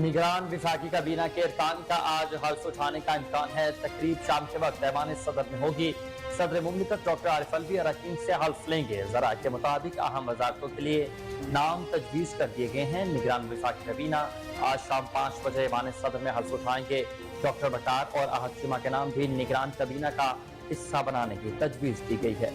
निगरान विफाकी काबीना के अरकान का आज हल्फ उठाने का इम्कान है। तकरीब शाम के वक्त ऐवान सदर में होगी। सदर मुमलिकत डॉक्टर आरिफ अलवी अरकान से हल्फ लेंगे। ज़राए के मुताबिक अहम वजारतों के लिए नाम तजवीज़ कर दिए गए हैं। निगरान विफाकी काबीना आज शाम 5 बजे ऐवान सदर में हल्फ उठाएंगे। डॉक्टर बटार और अहद शिमा के नाम भी निगरान काबीना का हिस्सा बनाने की तजवीज़ दी गई है।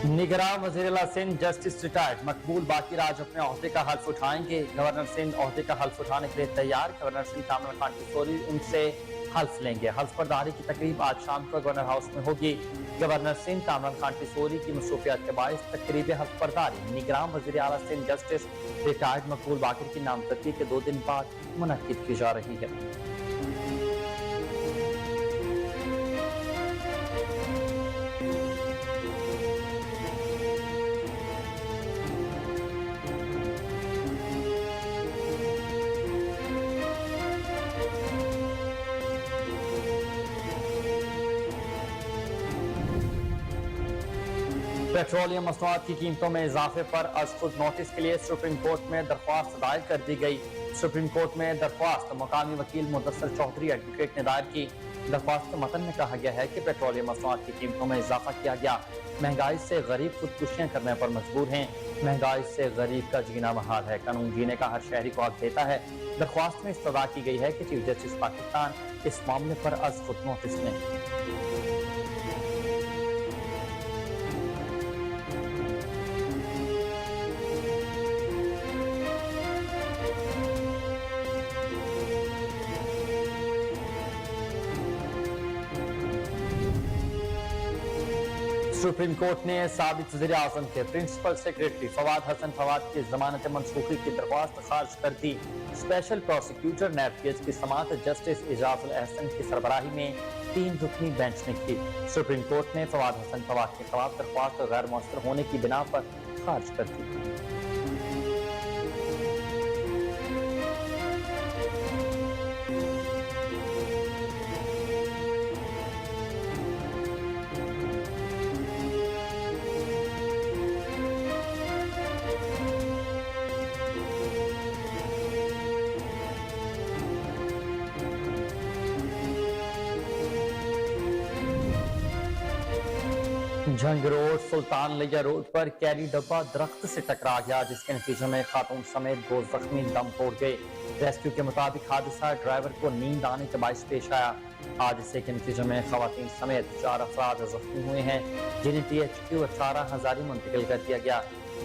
निगरान वज़ीर सिंध जस्टिस रिटायर्ड मकबूल बाकी राज अपने ओहदे का हल्फ उठाएंगे। गवर्नर सिंध ओहदे का हल्फ उठाने के लिए तैयार। गवर्नर सिंध कामरान खान किशोरी उनसे हल्फ लेंगे। हल्फ बर्दारी की तकरीब आज शाम को गवर्नर हाउस में होगी। गवर्नर सिंध कामरान खान किशोरी की मसरूफियत के बायस तकरीब हल्फ बर्दारी निगरान वज़ीर आला सिंध जस्टिस रिटायर्ड मकबूल बाकी की नामजदगी के 2 दिन बाद मुनक्किद की जा रही है। पेट्रोलियम मसनूआत की कीमतों में इजाफे पर अज खुद नोटिस के लिए सुप्रीम कोर्ट में दरख्वास्त दायर कर दी गई। सुप्रीम कोर्ट में दरख्वास्त मुकामी वकील मुदस्सर चौधरी एडवोकेट ने दायर की। दरख्वास्त के मतन में कहा गया है कि पेट्रोलियम मसनूआत की कीमतों में इजाफा किया गया। महंगाई से गरीब खुदकुशियां करने पर मजबूर हैं। महंगाई से गरीब का जीना महाल है। कानून जीने का हर शहरी को हक देता है। दरख्वास्त में इस्तदा की गई है कि चीफ जस्टिस पाकिस्तान इस मामले पर अज खुद नोटिस लें। सुप्रीम कोर्ट ने साबिक वज़ीर आज़म के प्रिंसिपल सेक्रेटरी फवाद हसन फवाद की जमानत मनसूखी की दरख्वास्त खारिज कर दी। स्पेशल प्रोसिक्यूटर नैब केस की समाअत जस्टिस एजाजुल अहसन की सरबराही में 3 रुकनी बेंच ने की। सुप्रीम कोर्ट ने फवाद हसन फवाद के खिलाफ दरख्वास्त गैर मौसर होने की बिना पर खारिज कर दी। झंग रोड सुल्तान लिया रोड पर कैरी डब्बा दरख्त से टकरा गया, जिसके नतीजे में खातून समेत 2 जख्मी दम तोड़ गए। रेस्क्यू के मुताबिक हादसा ड्राइवर को नींद आने के बायस पेश आया। हादसे के नतीजे में खवातीन समेत 4 अफराद जख्मी हुए हैं, जिन्हें THQ 18 हजारी मुंतकिल कर दिया गया,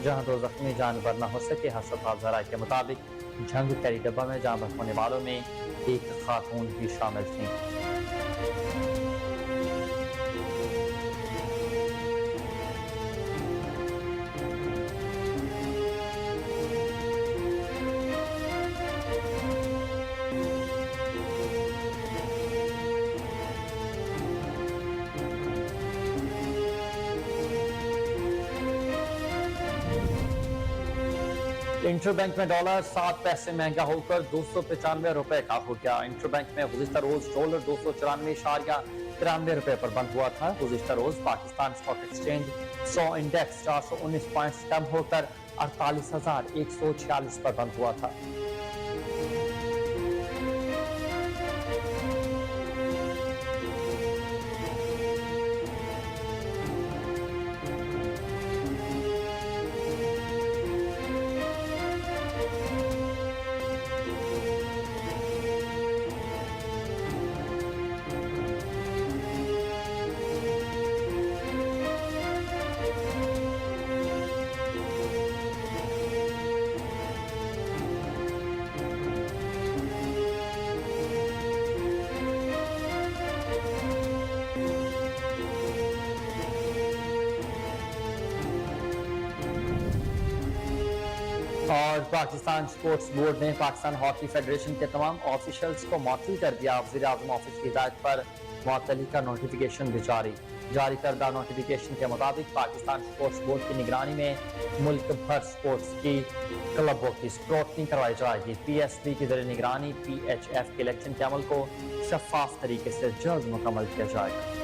जहां 2 जख्मी जानवर न हो सके। अस्पताल ज़राए के मुताबिक झंग कैरी डब्बा में जान बच होने वालों में एक खातून भी शामिल थी। इंटरबैंक में डॉलर 7 पैसे महंगा होकर 295 रुपए का हो गया। इंटरबैंक में गुज़िश्ता रोज डॉलर 294.93 रुपए पर बंद हुआ था। गुज़िश्ता रोज Pakistan stock exchange 100 index 419 points कम होकर 48,146 पर बंद हुआ था। اور پاکستان سپورٹس بورڈ نے پاکستان ہاکی فیڈریشن کے تمام آفیشلز کو معطل کر دیا. وزیر اعظم آفس کی ہدایت پر معطلی کا نوٹیفیکیشن بھی جاری کردہ نوٹیفیکیشن کے مطابق پاکستان سپورٹس بورڈ کی نگرانی میں ملک بھر سپورٹس کی کلبوں کی اسکروٹنی کروائی جائے گی. پی ایس بی کی زیر نگرانی پی ایچ ایف کے الیکشن کے عمل کو شفاف طریقے سے جلد مکمل کیا جائے گا.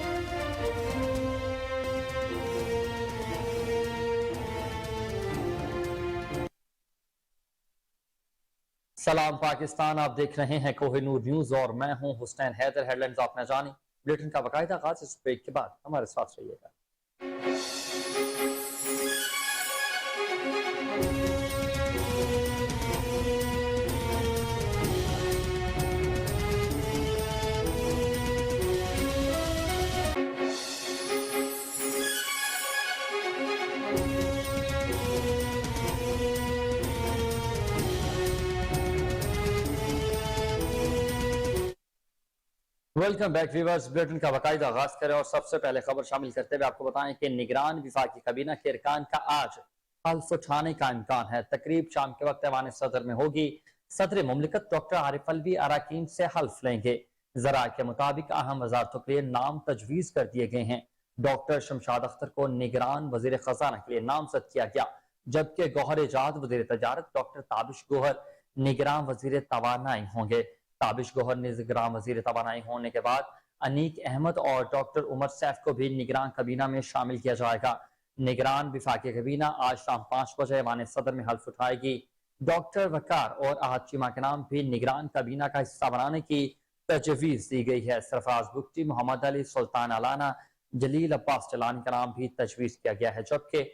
سلام پاکستان، آپ دیکھ رہے ہیں کوہ نور نیوز اور میں ہوں حسین حیدر. ہیڈ لائنز آپ نے جانی. بلیٹن کا باقاعدہ آغاز اس بریک کے بعد ہمارے ساتھ رہیے گا. Welcome back viewers. بلیٹن کا باقاعدہ آغاز کریں اور سب سے پہلے خبر شامل کرتے ہوئے آپ کو بتائیں کہ نگران وفاقی کابینہ کے ارکان کا آج حلف اٹھانے کا امکان ہے. تقریب شام کے وقت ایوان صدر میں ہوگی. صدر مملکت ڈاکٹر عارف الوی اراکین سے حلف لیں گے. ذرائع کے مطابق اہم وزارتوں کے لیے نام تجویز کر دیے گئے ہیں. ڈاکٹر شمشاد اختر کو نگران وزیر خزانہ کے لیے نامزد کیا گیا، جبکہ گوہر ایجاد وزیر تجارت ڈاکٹر تابش گوہر نگران وزیر توانائی ہوں گے. تابش گوہر نگران وزیر توانائی ہونے کے بعد انیک احمد اور ڈاکٹر عمر سیف کو بھی نگران کابینہ میں شامل کیا جائے گا. نگران وفاقی کابینہ آج شام 5 بجے ایوان صدر میں حلف اٹھائے گی. ڈاکٹر وقار اور احد چیمہ کے نام بھی نگران کابینہ کا حصہ بنانے کی تجویز دی گئی ہے. سرفراز بگٹی، محمد علی، سلطان علانہ، جلیل عباس چلانی کا نام بھی تجویز کیا گیا ہے، جبکہ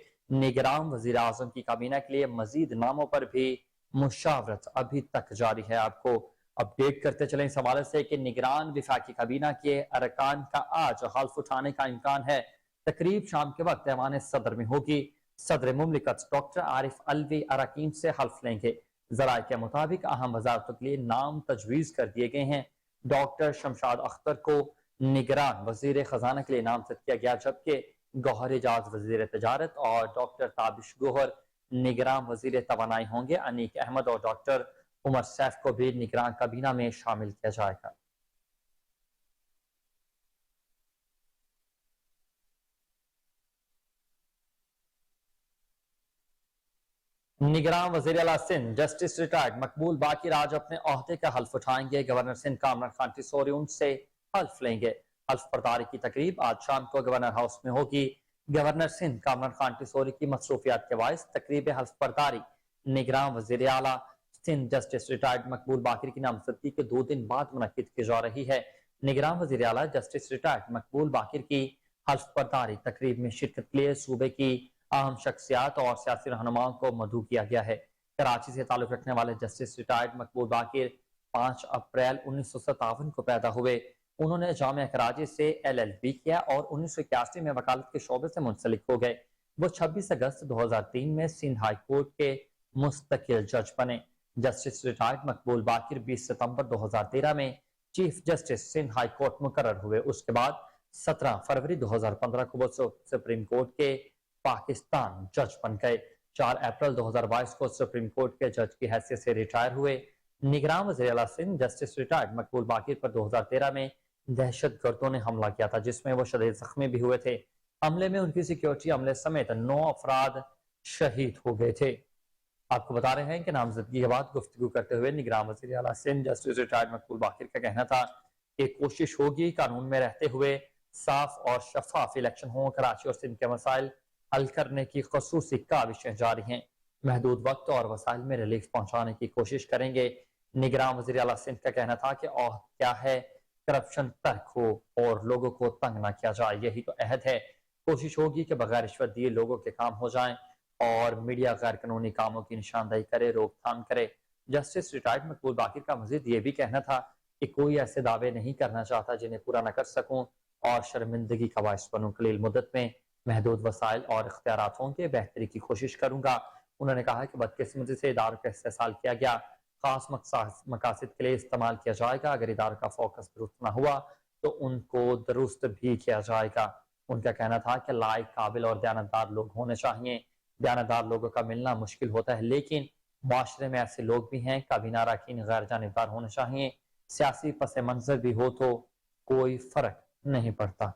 نگران وزیر اعظم کی کابینہ کے لیے مزید ناموں پر بھی مشاورت ابھی تک جاری ہے. آپ کو اپڈیٹ کرتے چلیں اس حوالے سے کہ نگران وفاقی کابینہ کے ارکان کا آج حلف اٹھانے کا امکان ہے. تقریب شام کے وقت ایوان صدر میں ہوگی. صدر مملکت ڈاکٹر عارف الوی اراکین سے حلف لیں گے. ذرائع کے مطابق اہم وزارتوں کے لیے نام تجویز کر دیے گئے ہیں. ڈاکٹر شمشاد اختر کو نگران وزیر خزانہ کے لیے نامزد کیا گیا، جبکہ گوہر ایجاد وزیر تجارت اور ڈاکٹر تابش گوہر نگران وزیر توانائی ہوں گے. انیک احمد اور ڈاکٹر عمر سیف کو بھی نگران کابینہ میں شامل کیا جائے گا. نگران وزیر اعلیٰ سندھ جسٹس ریٹائرڈ مقبول باقر آج اپنے عہدے کا حلف اٹھائیں گے. گورنر سندھ کامران خان ٹیسوری ان سے حلف لیں گے. حلف برداری کی تقریب آج شام کو گورنر ہاؤس میں ہوگی. گورنر سندھ کامران خان ٹیسوری کی مصروفیات کے باعث تقریب حلف برداری نگران وزیر اعلیٰ سندھ جسٹس ریٹائرڈ مقبول باقر کی نامزدگی کے 2 دن بعد منعقد کی جا رہی ہے. نگران وزیر اعلیٰ جسٹس ریٹائرڈ مقبول باقر کی حلف برداری تقریب میں شرکت کے لیے صوبے کی اہم شخصیات اور سیاسی رہنماؤں کو مدعو کیا گیا ہے. کراچی سے تعلق رکھنے والے جسٹس ریٹائرڈ مقبول باقر 5 اپریل 1957 کو پیدا ہوئے. انہوں نے جامعہ کراچی سے LLB کیا اور 1981 میں وکالت کے شعبے سے منسلک ہو گئے. وہ 26 اگست 2003 میں سندھ ہائی کورٹ کے مستقل جج بنے. جسٹس ریٹائرڈ مقبول باقر 20 ستمبر 2013 میں chief justice Sindh high court مقرر ہوئے. اس کے بعد 17 فروری 2015 کو وہ سپریم کورٹ کے پاکستان جج بن گئے. 4 اپریل 2022 کو سپریم کورٹ کے جج کی حیثیت سے ریٹائر ہوئے. نگران وزیر اعلیٰ سندھ جسٹس ریٹائرڈ مقبول باقر پر 2013 میں دہشت گردوں نے حملہ کیا تھا، جس میں وہ شدید زخمی بھی ہوئے تھے. حملے میں ان کی سیکیورٹی عملے سمیت 9 افراد شہید ہو گئے تھے. آپ کو بتا رہے ہیں کہ نامزدگی کے بعد گفتگو کرتے ہوئے نگران وزیر اعلیٰ سندھ جسٹس ریٹائرڈ مقبول باقر کا کہنا تھا کہ کوشش ہوگی قانون میں رہتے ہوئے صاف اور شفاف الیکشن ہوں. کراچی اور سندھ کے مسائل حل کرنے کی خصوصی کاوشیں جاری ہیں. محدود وقت اور وسائل میں ریلیف پہنچانے کی کوشش کریں گے. نگران وزیر اعلیٰ سندھ کا کہنا تھا کہ عہد کیا ہے، کرپشن ترک ہو اور لوگوں کو تنگ نہ کیا جائے، یہی تو عہد ہے. کوشش ہوگی کہ بغیر رشوت دیے لوگوں کے کام ہو جائیں اور میڈیا غیر قانونی کاموں کی نشاندہی کرے، روک تھام کرے. جسٹس ریٹائرڈ مقبول باقر کا مزید یہ بھی کہنا تھا کہ کوئی ایسے دعوے نہیں کرنا چاہتا جنہیں پورا نہ کر سکوں اور شرمندگی کا باعث بنوں. قلیل مدت میں محدود وسائل اور اختیارات ہوں گے، بہتری کی کوشش کروں گا. انہوں نے کہا کہ بدقسمتی سے اداروں کا استحصال کیا گیا خاص مقاصد کے لیے استعمال کیا جائے گا. اگر اداروں کا فوکس درست نہ ہوا تو ان کو درست بھی کیا جائے گا. ان کا کہنا تھا کہ لائق، قابل اور دیانتدار لوگ ہونے چاہیے. دیانتدار لوگوں کا ملنا مشکل ہوتا ہے، لیکن معاشرے میں ایسے لوگ بھی ہیں، کابینہ اراکین غیر جانبدار ہونا چاہیے، سیاسی پس منظر بھی ہو تو کوئی فرق نہیں پڑتا۔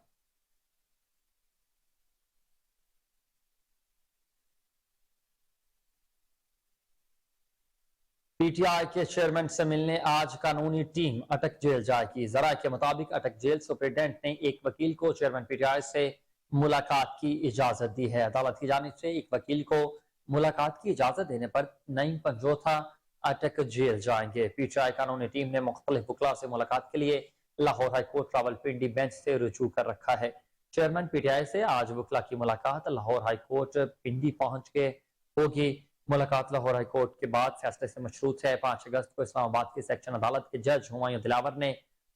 پی ٹی آئی کے چیئرمین سے ملنے آج قانونی ٹیم اٹک جیل جائے گی۔ ذرائع کے مطابق اٹک جیل سپرنٹینڈنٹ نے ایک وکیل کو چیئرمین پی ٹی آئی سے ملاقات کی اجازت دی ہے۔ عدالت کی جانب سے ایک وکیل کو ملاقات کی اجازت دینے پر نعیم پنجوتھا اٹک جیل جائیں گے۔ پی ٹی آئی قانونی ٹیم نے مختلف وکلاء سے ملاقات کے لیے Lahore high court Rawalpindi bench سے رجوع کر رکھا ہے۔ چیئرمین پی ٹی آئی سے آج وکلاء کی ملاقات لاہور ہائی کورٹ پنڈی پہنچ کے ہوگی۔ ملاقات لاہور ہائی کورٹ کے بعد فیصلے سے مشروط ہے۔ 5 اگست کو اسلام آباد کی سیکشن عدالت کے جج ہمایوں دلاور نے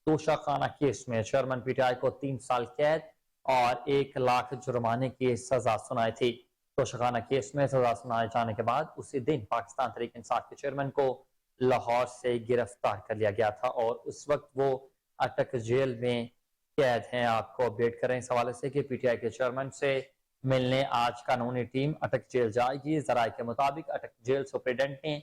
توشہ خانہ کیس میں چیئرمین پی ٹی آئی کو 3 سال قید اور 1 لاکھ جرمانے کی سزا سنائی تھی۔ توشہ خانہ کیس میں سزا سنائے جانے کے بعد اسی دن پاکستان تحریک انصاف کے چیئرمین کو لاہور سے گرفتار کر لیا گیا تھا اور اس وقت وہ اٹک جیل میں قید ہیں۔ آپ کو اپڈیٹ کریں اس حوالے سے کہ پی ٹی آئی کے چیئرمین سے ملنے آج قانونی ٹیم اٹک جیل جائے گی۔ ذرائع کے مطابق اٹک جیل سپرنٹینڈنٹ نے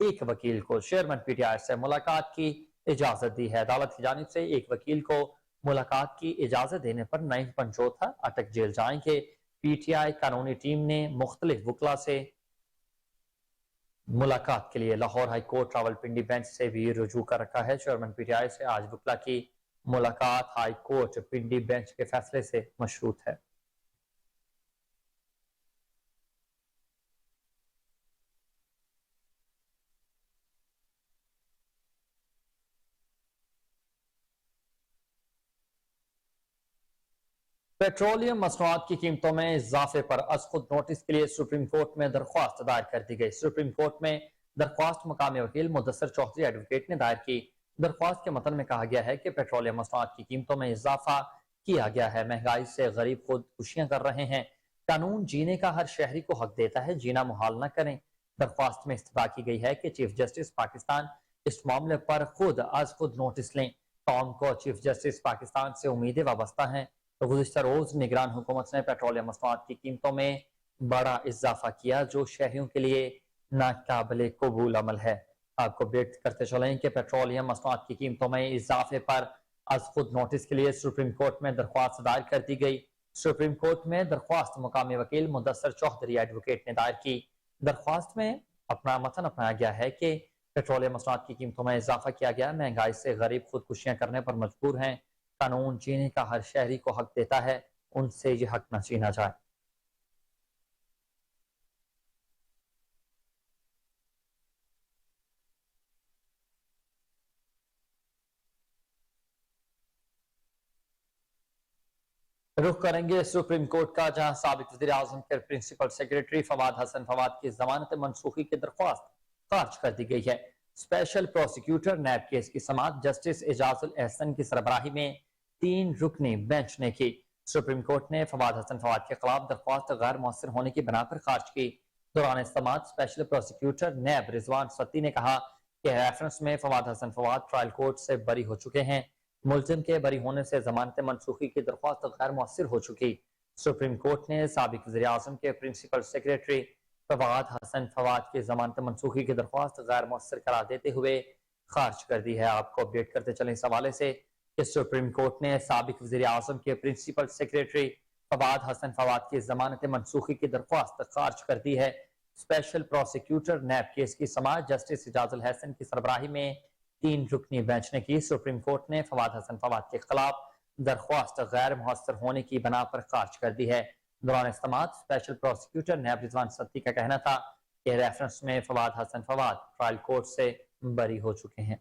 ایک وکیل کو چیئرمین پی ٹی آئی سے ملاقات کی اجازت دی ہے۔ عدالت کی جانب سے ایک وکیل کو ملاقات کی اجازت دینے پر نعیم پنجوتھا اٹک جیل جائیں گے۔ پی ٹی آئی قانونی ٹیم نے مختلف وکلاء سے ملاقات کے لیے Lahore high court Rawalpindi bench سے بھی رجوع کر رکھا ہے۔ چیئرمین پی ٹی آئی سے آج وکلاء کی ملاقات ہائی کورٹ پنڈی بینچ کے فیصلے سے مشروط ہے۔ پیٹرولیم مصنوعات کی قیمتوں میں اضافے پر از خود نوٹس کے لیے سپریم کورٹ میں درخواست دائر کر دی گئی۔ سپریم کورٹ میں درخواست مقامی وکیل مدثر چوہدری ایڈوکیٹ نے دائر کی۔ درخواست کے متن میں کہا گیا ہے کہ پیٹرولیم مصنوعات کی قیمتوں میں اضافہ کیا گیا ہے، مہنگائی سے غریب خودکشیاں کر رہے ہیں، قانون جینے کا ہر شہری کو حق دیتا ہے، جینا محال نہ کریں۔ درخواست میں استدعا کی گئی ہے کہ چیف جسٹس پاکستان اس معاملے پر خود از خود نوٹس لیں۔ قوم کو چیف جسٹس پاکستان سے امیدیں وابستہ ہیں۔ گزشتہ روز نگران حکومت نے پیٹرولیم مصنوعات کی قیمتوں میں بڑا اضافہ کیا جو شہریوں کے لیے ناقابل قبول عمل ہے۔ آپ کو اپڈیٹ کرتے چلیں کہ پیٹرولیم مصنوعات کی قیمتوں میں اضافے پر از خود نوٹس کے لیے سپریم کورٹ میں درخواست دائر کر دی گئی۔ سپریم کورٹ میں درخواست مقامی وکیل مدثر چوہدری ایڈوکیٹ نے دائر کی۔ درخواست میں اپنا متن اپنایا گیا ہے کہ پیٹرولیم مصنوعات کی قیمتوں میں اضافہ کیا گیا، مہنگائی سے غریب خودکشیاں کرنے پر مجبور ہیں، قانون جینے کا ہر شہری کو حق دیتا ہے، ان سے یہ حق نہ چھینا جائے۔ رخ کریں گے سپریم کورٹ کا، جہاں سابق وزیر اعظم کے پرنسپل سیکریٹری فواد حسن فواد کی ضمانت منسوخی کی درخواست خارج کر دی گئی ہے۔ اسپیشل پروسیکیوٹر نیب کیس کی سماعت جسٹس اعجاز الاحسن کی سربراہی میں 3 رکنی بینچ نے کی۔ سپریم کورٹ نے فواد حسن فواد کے خلاف درخواست غیر مؤثر ہونے کی بنا پر خارج کی۔ دوران سماعت اسپیشل پروسیکیوٹر نیب رضوان ستی نے کہا کہ ریفرنس میں فواد حسن فواد ٹرائل کورٹ سے بری ہو چکے ہیں، ملزم کے بری ہونے سے ضمانت منسوخی کی درخواست غیر مؤثر ہو چکی۔ سپریم کورٹ نے سابق وزیر اعظم کے پرنسپل سیکریٹری فواد حسن فواد کی ضمانت منسوخی کی درخواست غیر مؤثر قرار دیتے ہوئے خارج کر دی ہے۔ آپ کو اپڈیٹ کرتے چلیں اس حوالے سے کہ سپریم کورٹ نے سابق وزیر اعظم کے پرنسپل سیکریٹری فواد حسن فواد کی ضمانت منسوخی کی درخواست خارج کر دی ہے۔ اسپیشل پروسیکیوٹر نیب کیس کی سماعت جسٹس اعجاز الحسن کی سربراہی میں 3 رکنی بینچ نے کی۔ سپریم کورٹ نے فواد حسن فواد کے خلاف درخواست غیر مؤثر ہونے کی بنا پر خارج کر دی ہے۔ دوران سماعت اسپیشل پروسیکیوٹر نیب رضوان ستی کا کہنا تھا کہ ریفرنس میں فواد حسن فواد ٹرائل کورٹ سے بری ہو چکے ہیں۔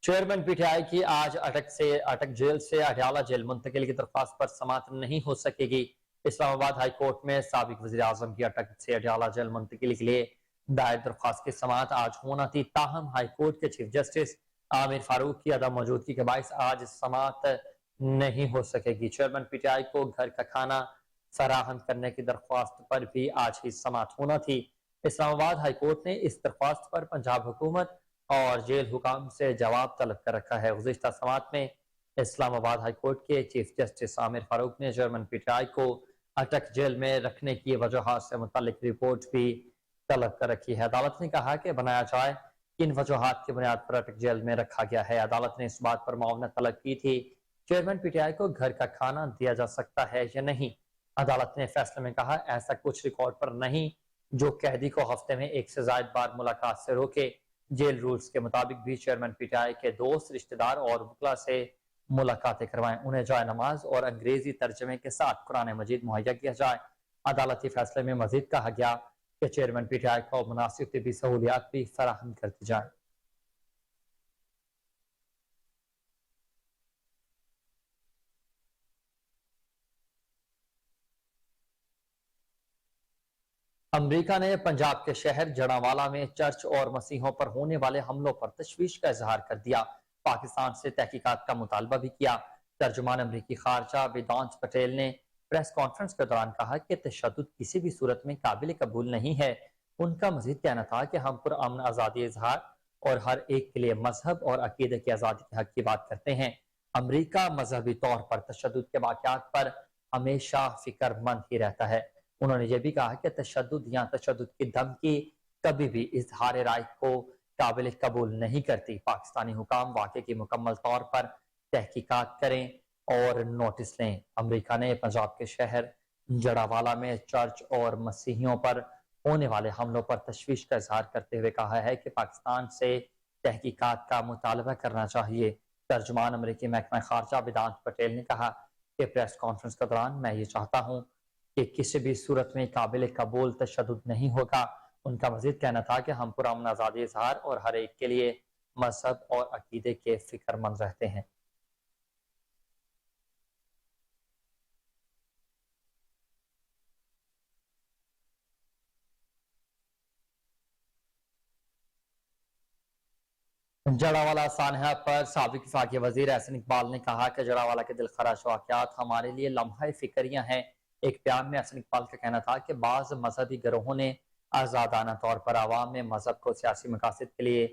چیئرمین پی ٹی آئی کی آج اٹک جیل سے اڈیالہ جیل منتقلی کی درخواست پر سماعت نہیں ہو سکے گی۔ اسلام آباد ہائی کورٹ میں سابق وزیر اعظم کی اٹک سے اڈیالہ جیل منتقلی کے لیے دائر درخواست کی سماعت آج ہونا تھی، تاہم ہائی کورٹ کے چیف جسٹس عامر فاروق کی عدم موجودگی کے باعث آج سماعت نہیں ہو سکے گی۔ چیئرمین پی ٹی آئی کو گھر کا کھانا فراہم کرنے کی درخواست پر بھی آج ہی سماعت ہونا تھی۔ اسلام آباد ہائی کورٹ نے اس درخواست پر پنجاب حکومت اور जेल हुकाम से जवाब तलब कर रखा है। गुज़िश्ता समात में इस्लामाबाद हाई कोर्ट के चीफ जस्टिस आमिर फारूक ने जर्मन पीटीआई को अटक जेल में रखने की वजूहात से मुतालिक रिपोर्ट भी तलब कर रखी है। अदालत ने कहा कि बनाया जाए किन वजूहात की बुनियाद पर अटक जेल में रखा गया है। अदालत ने इस बात पर मुआवनत तलब की थी चेयरमैन पीटीआई को घर का खाना दिया जा सकता है या नहीं। अदालत ने फैसले में कहा ऐसा कुछ रिकॉर्ड पर नहीं जो कैदी को हफ्ते में एक से ज्यादा बार मुलाकात से रोके। जेल रूल्स के मुताबिक भी चेयरमैन पीटीआई के दोस्त, रिश्तेदार और वकला से मुलाकातें करवाएं। उन्हें जाए नमाज और अंग्रेजी तर्जमे के साथ कुरान मजीद मुहैया किया जाए। अदालती फैसले में मजीद कहा गया कि चेयरमैन पीटीआई को मुनासिब तिब्बी सहूलियात भी फराहम कर दी जाए। अमरीका ने पंजाब के शहर जड़ावाला में चर्च और मसीहों पर होने वाले हमलों पर तशवीश का इजहार कर दिया। पाकिस्तान से तहकीकात का मुतालबा भी किया। तर्जुमान अमरीकी खारजा वेदांत पटेल ने प्रेस कॉन्फ्रेंस के दौरान कहा कि तशद्दुद किसी भी सूरत में काबिल कबूल नहीं है। उनका मजीद कहना था कि हम पुरअमन आज़ादी इजहार और हर एक के लिए मजहब और अकीदे की आज़ादी के हक की बात करते हैं। अमरीका मजहबी तौर पर तशद्दुद के वाक़यात पर हमेशा फिक्रमंद ही रहता है। उन्होंने ये भी कहा कि तशद्दुद या तशद्दुद की धमकी कभी भी इजहार राय को काबिल कबूल नहीं करती। पाकिस्तानी हुकाम वाक़े की मुकम्मल तौर पर तहकीकात करें और नोटिस लें। अमरीका ने पंजाब के शहर जड़ावाला में चर्च और मसीहियों पर होने वाले हमलों पर तशवीश का इजहार करते हुए कहा है कि पाकिस्तान से तहकीकात का मुतालबा करना चाहिए। तर्जुमान अमरीकी महकमा खारजा वेदांत पटेल ने कहा कि प्रेस कॉन्फ्रेंस के दौरान मैं ये चाहता हूँ कि किसी भी सूरत में काबिल कबूल तशद्दुद नहीं होगा। उनका मजीद कहना था कि हम पुरअमन आज़ादी इजहार और हर एक के लिए मजहब और अकीदे के फिक्रमंद रहते हैं। जड़ावाला सानहा पर साबिक वफाकी वजीर एहसन इकबाल ने कहा कि जड़ावाला के दिलखराश वाक़यात हमारे लिए लम्हा फिक्रियां हैं। एक बयान में एहसन इकबाल का कहना था कि बाज मजहबी गिरोहों ने आज़ादाना तौर पर आवाम में मजहब को सियासी मकासद के लिए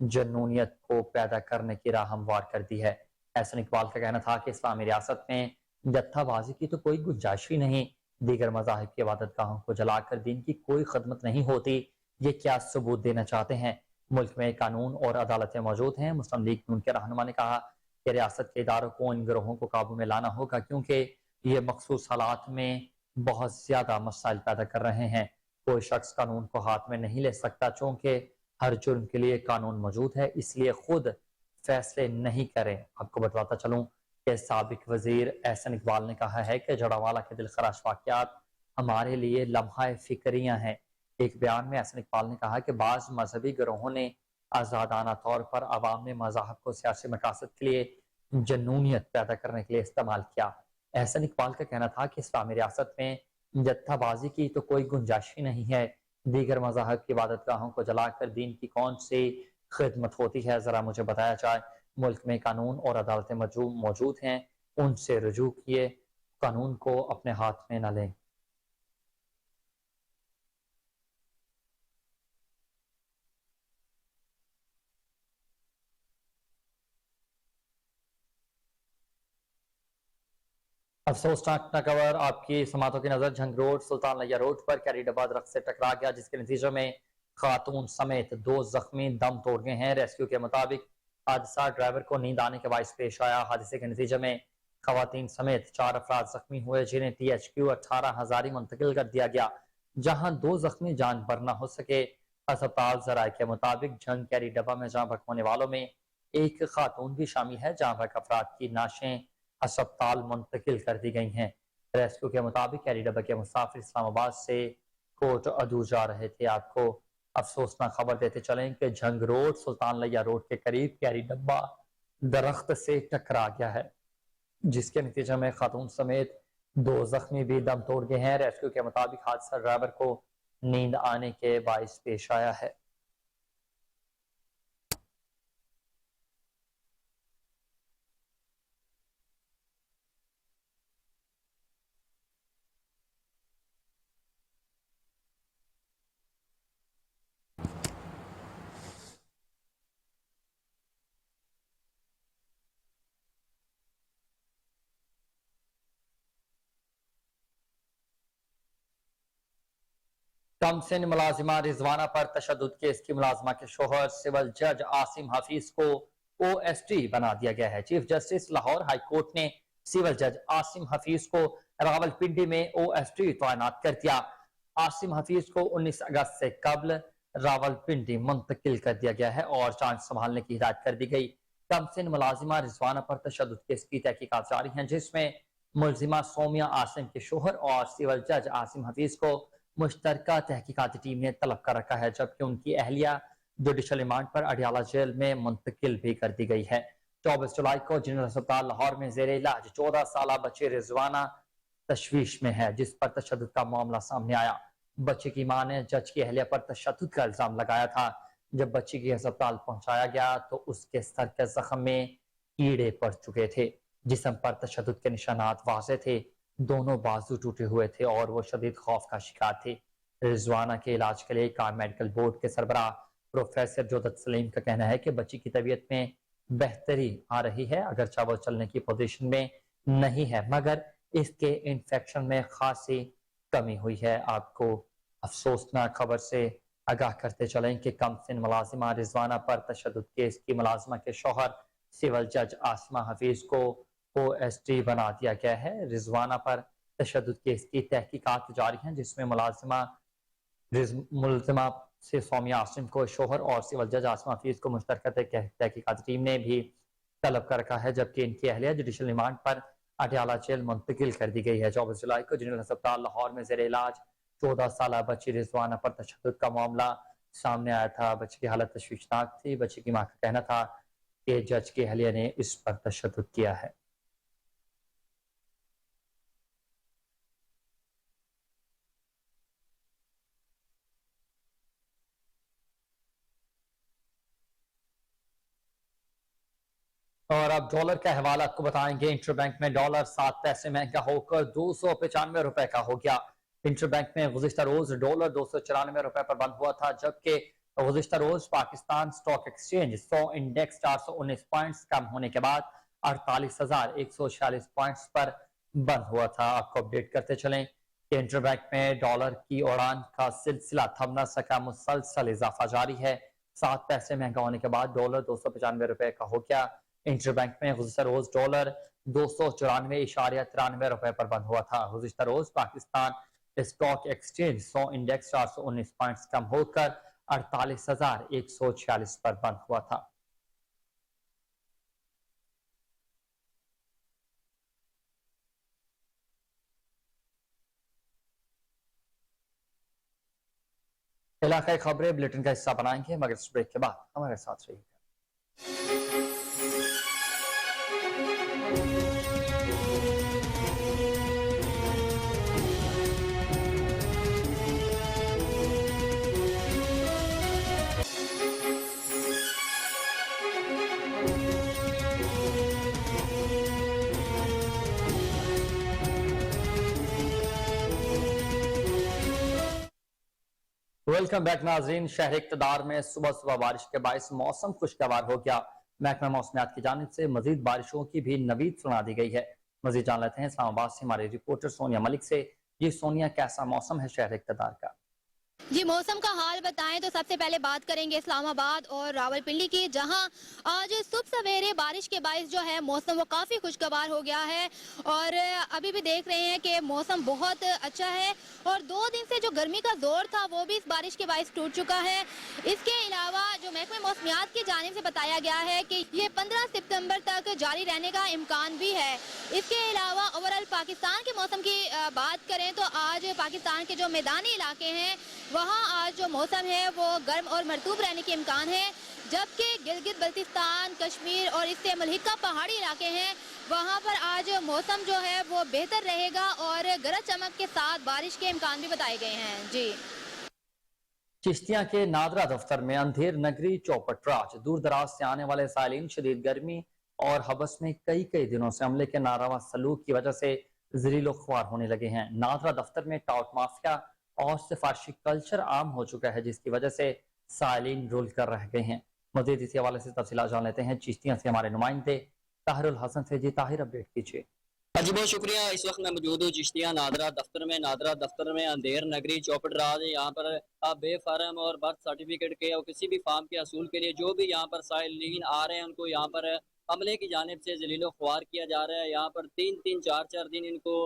जनूनियत को पैदा करने की राह हमवार कर दी है। एहसन इकबाल का कहना था कि इस्लामी रियासत में जत्थाबाजी की तो कोई गुंजाइश ही नहीं। दीगर मजाहिब की इबादत गाहों को जलाकर दिन की कोई खदमत नहीं होती। ये क्या सबूत देना चाहते हैं? मुल्क में कानून और अदालतें मौजूद हैं। मुस्लिम लीग नून के रहनुमा ने कहा कि रियासत के इदारों को इन गिरोहों को काबू में लाना होगा क्योंकि ये मखसूस हालात में बहुत ज्यादा मसाइल पैदा कर रहे हैं। कोई शख्स कानून को हाथ में नहीं ले सकता चूंकि हर जुर्म के लिए कानून मौजूद है, इसलिए खुद फैसले नहीं करें। आपको बताता चलूं कि साबिक वजीर एहसन इकबाल ने कहा है कि जड़ावाला के दिलखराश वाक़यात हमारे लिए लम्हा फिक्रियां हैं। एक बयान में एहसन इकबाल ने कहा कि बाज मजहबी गिरोहों ने आज़ादाना तौर पर अवाम में मज़ाहब को सियासी मकासद के लिए जनूनियत पैदा करने के लिए इस्तेमाल किया। एहसन इकबाल का कहना था कि इस्लामी रियासत में जत्थाबाजी की तो कोई गुंजाइश ही नहीं है। दीगर मज़ाहब की इबादत गाहों को जलाकर दीन की कौन सी खिदमत होती है, जरा मुझे बताया जाए। मुल्क में कानून और अदालतें मौजूद हैं, उनसे रुजू किए, कानून को अपने हाथ में न लें। अफसोसनाक खबर आपकी समातों की नजर झंग रोड सुल्तान लिया रोड पर कैरी डब्बा दरख्त से टकरा गया, जिसके नतीजे में खातून समेत 2 जख्मी दम तोड़ गए हैं। रेस्क्यू के मुताबिक हादसा ड्राइवर को नींद आने के बायस पेश आया। हादसे के नतीजे में खवातीन समेत 4 अफराद जख्मी हुए, जिन्हें THQ 18 हजारी मुंतकिल कर दिया गया, जहां 2 जख्मी जान बर न हो सके। अस्पताल जराये के मुताबिक झंग कैरी डब्बा में जाँ बक होने वालों में एक खातून भी शामिल है। जाँ बक अफराद की नाशें अस्पताल मुंतकिल कर दी गई हैं। रेस्क्यू के मुताबिक कैरी डब्बा के मुसाफिर इस्लामाबाद से कोट अदू जा रहे थे। आपको अफसोसनाक खबर देते चलें कि झंग रोड सुल्तान लिया रोड के करीब कैरी डब्बा दरख्त से टकरा गया है, जिसके नतीजे में खातून समेत 2 जख्मी भी दम तोड़ गए हैं। रेस्क्यू के मुताबिक हादसा ड्राइवर को नींद आने के बायस पेश आया है। कम सिन मुलाजिमा रिजवाना पर तशद्दुद केस की मुलाजिमा के शोहर सिविल जज आसिम हफीज को OST बना दिया गया है। Chief justice Lahore high court ने सिविल जज आसिम हफीज को रावलपिंडी में OST तैनात कर दिया। आसिम हफीज को 19 अगस्त से कबल रावलपिंडी मुंतकिल कर दिया गया है और जांच संभालने की हिदायत कर दी गई। कम सिन मुलाजिमा रिजवाना पर तशद्दुद केस की तहकीकात जारी हैं, जिसमें मुलजिमा सोमिया आसिम के शोहर और सिविल जज आसिम हफीज को मुश्तरका तहकीकाती टीम ने तलब कर रखा है, जबकि उनकी अहलिया जुडिशल रिमांड पर अडियाला जेल में मुंतकिल भी कर दी गई है। 24 जुलाई को जनरल अस्पताल लाहौर में जेर इलाज 14 साल बच्चे रिजवाना तशवीश में है, जिस पर तशद्दुद का मामला सामने आया। बच्चे की मां ने जज की अहलिया पर तशद्दुद का इल्जाम लगाया था। जब बच्ची की अस्पताल पहुंचाया गया तो उसके सर के जख्म में कीड़े पड़ चुके थे, जिस्म पर तशद्दुद के निशानात वाज़ेह थे। दोनों बाजू टूटे हुए थे और वो शदीद खौफ का शिकार थे। रिजवाना के इलाज के लिए कान मेडिकल बोर्ड के सरबराह प्रोफेसर जोदत सलीम का कहना है कि बच्ची की तबीयत में बेहतरी आ रही है, अगरचा वो चलने की पोजीशन में नहीं है, मगर इसके इन्फेक्शन में खासी कमी हुई है। आपको अफसोसनाक खबर से आगाह करते चलें कि कम सिन मुलाजिमा रिजवाना पर तशद्दुद केस की मुलाजिमा के शौहर सिविल जज आसमा हफीज को OST बना दिया गया है। रिजवाना पर तशद्दुद केस की तहकीकात जारी हैं, जिसमें मुलजिमा से सोमिया आसिम को शोहर और सिविल जज आसमा हफीज को मुश्तरका तहकीकाती टीम ने भी तलब कर रखा है, जबकि इनकी अहलिया जुडिशल रिमांड पर अटियाला जेल मुंतकिल कर दी गई है। 24 जुलाई को जनरल अस्पताल लाहौर में जेर इलाज 14 साल बच्ची रिजवाना पर तशद्दुद का मामला सामने आया था। बच्ची की हालत तशवीशनाक थी। बच्ची की मां का कहना था कि जज की अहलिया ने इस पर तशद्दुद किया है। और अब डॉलर का हवाला आपको बताएंगे। इंटरबैंक में डॉलर 7 पैसे महंगा होकर 295 रुपए का हो गया। इंटरबैंक में गुज़िश्ता रोज डॉलर 294 रुपए पर बंद हुआ था, जबकि गुज़िश्ता रोज Pakistan stock exchange 100 index 419 points कम होने के बाद 48,146 पॉइंट्स पर बंद हुआ था। आपको अपडेट करते चलें कि इंटरबैंक में डॉलर की उड़ान का सिलसिला थम न सका, मुसलसल इजाफा जारी है। 7 पैसे महंगा होने के बाद डॉलर 295 रुपए का हो गया। इंटरबैंक में गुज़िश्ता रोज डॉलर 294.93 रुपए पर बंद हुआ था। गुज़िश्ता रोज Pakistan stock exchange 100 index 419 points कम होकर 48,146 पर बंद हुआ था। इलाकाई खबरें बुलेटिन का हिस्सा बनाएंगे, मगर इस ब्रेक के बाद हमारे साथ रहिएगा। वेलकम बैक नाजरीन। शहर इक़्तिदार में सुबह सुबह बारिश के बायस मौसम खुशगवार हो गया। महकमा मौसमियात की जानिब से मजीद बारिशों की भी नवीद सुना दी गई है। मजीद जान लेते हैं इस्लामाबाद से हमारे रिपोर्टर सोनिया मलिक से। जी सोनिया, कैसा मौसम है शहर इक़्तिदार का? जी, मौसम का हाल बताएं तो सबसे पहले बात करेंगे इस्लामाबाद और रावलपिंडी की, जहां आज सुबह सवेरे बारिश के बायस जो है मौसम वो काफ़ी खुशगवार हो गया है और अभी भी देख रहे हैं कि मौसम बहुत अच्छा है और 2 दिन से जो गर्मी का जोर था वो भी इस बारिश के बायस टूट चुका है। इसके अलावा जो महकमे मौसमियात की जानिब से बताया गया है कि ये 15 सितंबर तक जारी रहने का इम्कान भी है। इसके अलावा ओवरऑल पाकिस्तान के मौसम की बात करें तो आज पाकिस्तान के जो मैदानी इलाके हैं वहाँ आज जो मौसम है वो गर्म और मरतूब रहने के इम्कान है, जबकि गिलगित बल्तिस्तान, कश्मीर और इससे मुल्हिका पहाड़ी इलाके हैं वहाँ पर आज मौसम जो है वो बेहतर रहेगा और गरज चमक के साथ बारिश के इम्कान भी बताए गए हैं। जी, चिश्तिया के नादरा दफ्तर में अंधेर नगरी चौपट राज, दूर दराज से आने वाले साइलिन शदीद गर्मी और हबस में कई दिनों से अमले के नारवा सलूक की वजह से जलीलो ख्वार होने लगे हैं। नादरा दफ्तर में टाउट माफिया और सिफारशी कल्चर आम हो चुका है, जिसकी वजह से साइलिन रोल कर रह गए हैं। मजीद इसी हवाले से तफसीलात जान लेते हैं चिश्तिया से हमारे नुमाइंदे ताहिरुल हसन से। जी ताहिर, अपडेट कीजिए। جی بہت شکریہ. اس وقت میں موجود ہوں چشتیہ نادرہ دفتر میں اندھیر نگری چوپٹ راج. یہاں پر بے فارم اور برتھ سرٹیفکیٹ کے اور کسی بھی فارم کے حصول کے لیے جو بھی یہاں پر سائلین آ رہے ہیں ان کو یہاں پر عملے کی جانب سے ذلیل و خوار کیا جا رہا ہے. یہاں پر 3-4 دن ان کو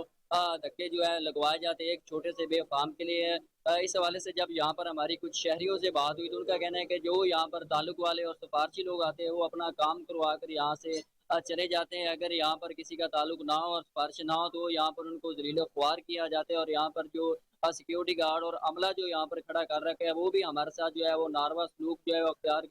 دھکے جو ہے لگوائے جاتے ہیں ایک چھوٹے سے بے فارم کے لیے. اس حوالے سے جب یہاں پر ہماری کچھ شہریوں سے بات ہوئی تو ان کا کہنا ہے کہ جو یہاں پر تعلق والے اور سفارشی لوگ آتے ہیں وہ اپنا کام کروا کر یہاں سے چلے جاتے ہیں. اگر یہاں پر کسی کا تعلق نہ ہو اور سفارش نہ ہو تو یہاں پر ان کو ذلیل و خوار کیا جاتا ہے. اور یہاں پر جو سیکیورٹی گارڈ اور عملہ جو یہاں پر کھڑا کر رکھا ہے وہ بھی ہمارے ساتھ جو ہے وہ ناروا سلوک جو ہے وہ اختیار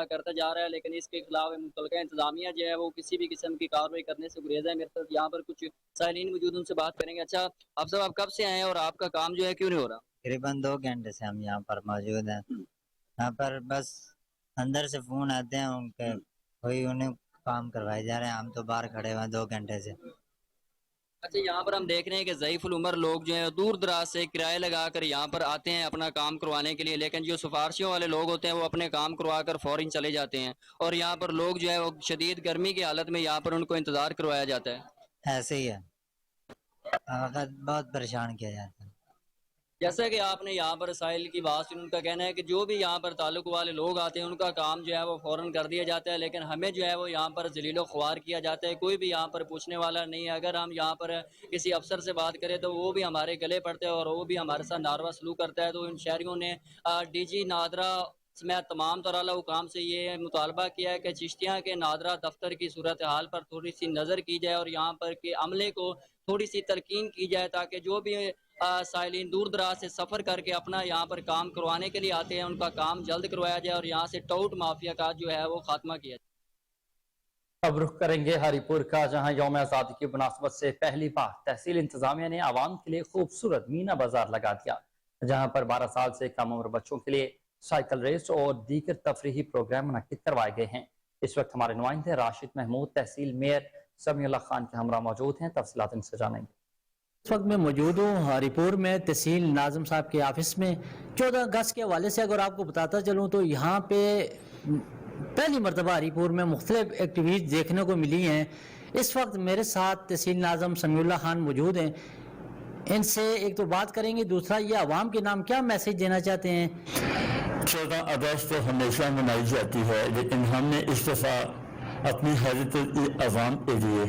کرتا جا رہا ہے. لیکن اس کے خلاف متعلقہ انتظامیہ جو ہے وہ کسی بھی قسم کی کارروائی کرنے سے گریز ہے. میرے ساتھ یہاں پر کچھ سائلین موجود ان سے بات کریں گے. اچھا آپ صاحب آپ کب سے آئے ہیں اور آپ کا کام جو ہے کیوں نہیں ہو رہا؟ تقریباً 2 گھنٹے سے ہم یہاں پر موجود ہیں. یہاں پر بس اندر سے فون آتے ہیں ان کے کوئی انہیں کام کروائے جا رہے ہیں. ہم تو باہر کھڑے ہوئے ہیں 2 گھنٹے سے. اچھا یہاں پر ہم دیکھ رہے ہیں کہ ضعیف العمر لوگ جو ہیں دور دراز سے کرایہ لگا کر یہاں پر آتے ہیں اپنا کام کروانے کے لیے. لیکن جو سفارشیوں والے لوگ ہوتے ہیں وہ اپنے کام کروا کر فوراً چلے جاتے ہیں اور یہاں پر لوگ جو ہے وہ شدید گرمی کی حالت میں یہاں پر ان کو انتظار کروایا جاتا ہے. ایسے ہی ہے بہت پریشان کیا جاتا ہے. جیسا کہ آپ نے یہاں پر سائل کی بات سنی ان کا کہنا ہے کہ جو بھی یہاں پر تعلق والے لوگ آتے ہیں ان کا کام جو ہے وہ فوراً کر دیا جاتا ہے. لیکن ہمیں جو ہے وہ یہاں پر ذلیل و خوار کیا جاتا ہے. کوئی بھی یہاں پر پوچھنے والا نہیں ہے. اگر ہم یہاں پر کسی افسر سے بات کریں تو وہ بھی ہمارے گلے پڑتے ہیں اور وہ بھی ہمارے ساتھ ناروا سلوک کرتا ہے. تو ان شہریوں نے ڈی جی نادرہ سمیت تمام ترالہ حکام سے یہ مطالبہ کیا ہے کہ چشتیاں کے نادرہ دفتر کی صورتحال پر تھوڑی سی نظر کی جائے اور یہاں پر کے عملے کو تھوڑی سی ترکین کی جائے تاکہ جو بھی سائلین دور دراز سے سفر کر کے اپنا یہاں پر کام کروانے کے لیے آتے ہیں ان کا کام جلد کروایا جائے اور یہاں سے ٹاؤٹ مافیا کا جو ہے وہ خاتمہ کیا جائے. اب رخ کریں گے ہری پور کا، جہاں یوم آزادی کی مناسبت سے پہلی بار تحصیل انتظامیہ نے عوام کے لیے خوبصورت مینا بازار لگا دیا، جہاں پر 12 سال سے کم عمر بچوں کے لیے سائیکل ریس اور دیگر تفریحی پروگرام منعقد کروائے گئے ہیں. اس وقت ہمارے نمائندے راشد محمود تحصیل میئر سمیع اللہ خان کے ہمراہ موجود ہیں. تفصیلات ان سے جانیں گے. اس وقت میں موجود ہوں ہری پور میں تحصیل ناظم صاحب کے آفس میں. 14 اگست کے حوالے سے اگر آپ کو بتاتا چلوں تو یہاں پہ پہلی مرتبہ ہری پور میں مختلف ایکٹیویٹیز دیکھنے کو ملی ہیں. اس وقت میرے ساتھ تحصیل ناظم سمیع اللہ خان موجود ہیں. ان سے ایک تو بات کریں گے، دوسرا یہ عوام کے نام کیا میسیج دینا چاہتے ہیں. 14 اگست تو ہمیشہ منائی جاتی ہے، لیکن ہم نے اس دفعہ اپنی حیرت عوام کے لیے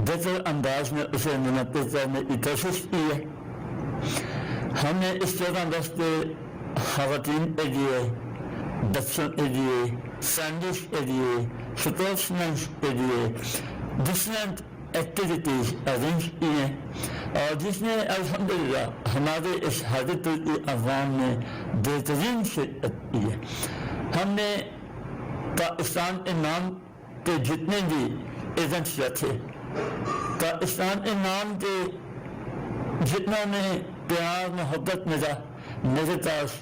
بہتر انداز میں اسے منعقد کرنے کی کوشش کی ہے. ہم نے اس 14 اگست کے خواتین کے لیے، بچوں کے لیے، سائنٹسٹ کے لیے، اسپورٹس مین کے لیے ڈفرینٹ ایکٹیویٹیز ارینج کی ہیں اور جس میں الحمدللہ ہمارے اس حیرت عوام نے بہترین شرکت کی ہے. ہم نے پاکستان کے نام کے جتنے بھی ایونٹس رکھے، پاکستان کے نام کے جتنا میں پیار محبت ملا، میرے پاس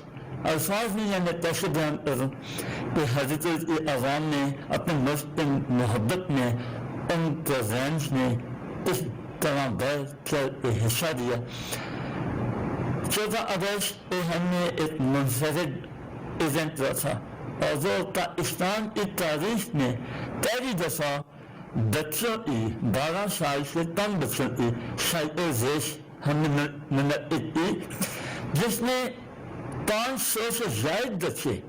الفاظ نہیں میں کیسے بیان کروں کہ حضرت عوام نے اپنے ملک کی محبت میں ان پروگرامس میں اس طرح بڑھ کر کے حصہ دیا. 14 اگست پہ ہم نے ایک منفرد ایونٹ رکھا اور وہ پاکستان کی تاریخ میں پہلی دفعہ بچوں کی 12 سال سے کم بچوں کی سائیکل ریس ہم نے منعقد کی، جس میں 500 سے زائد بچے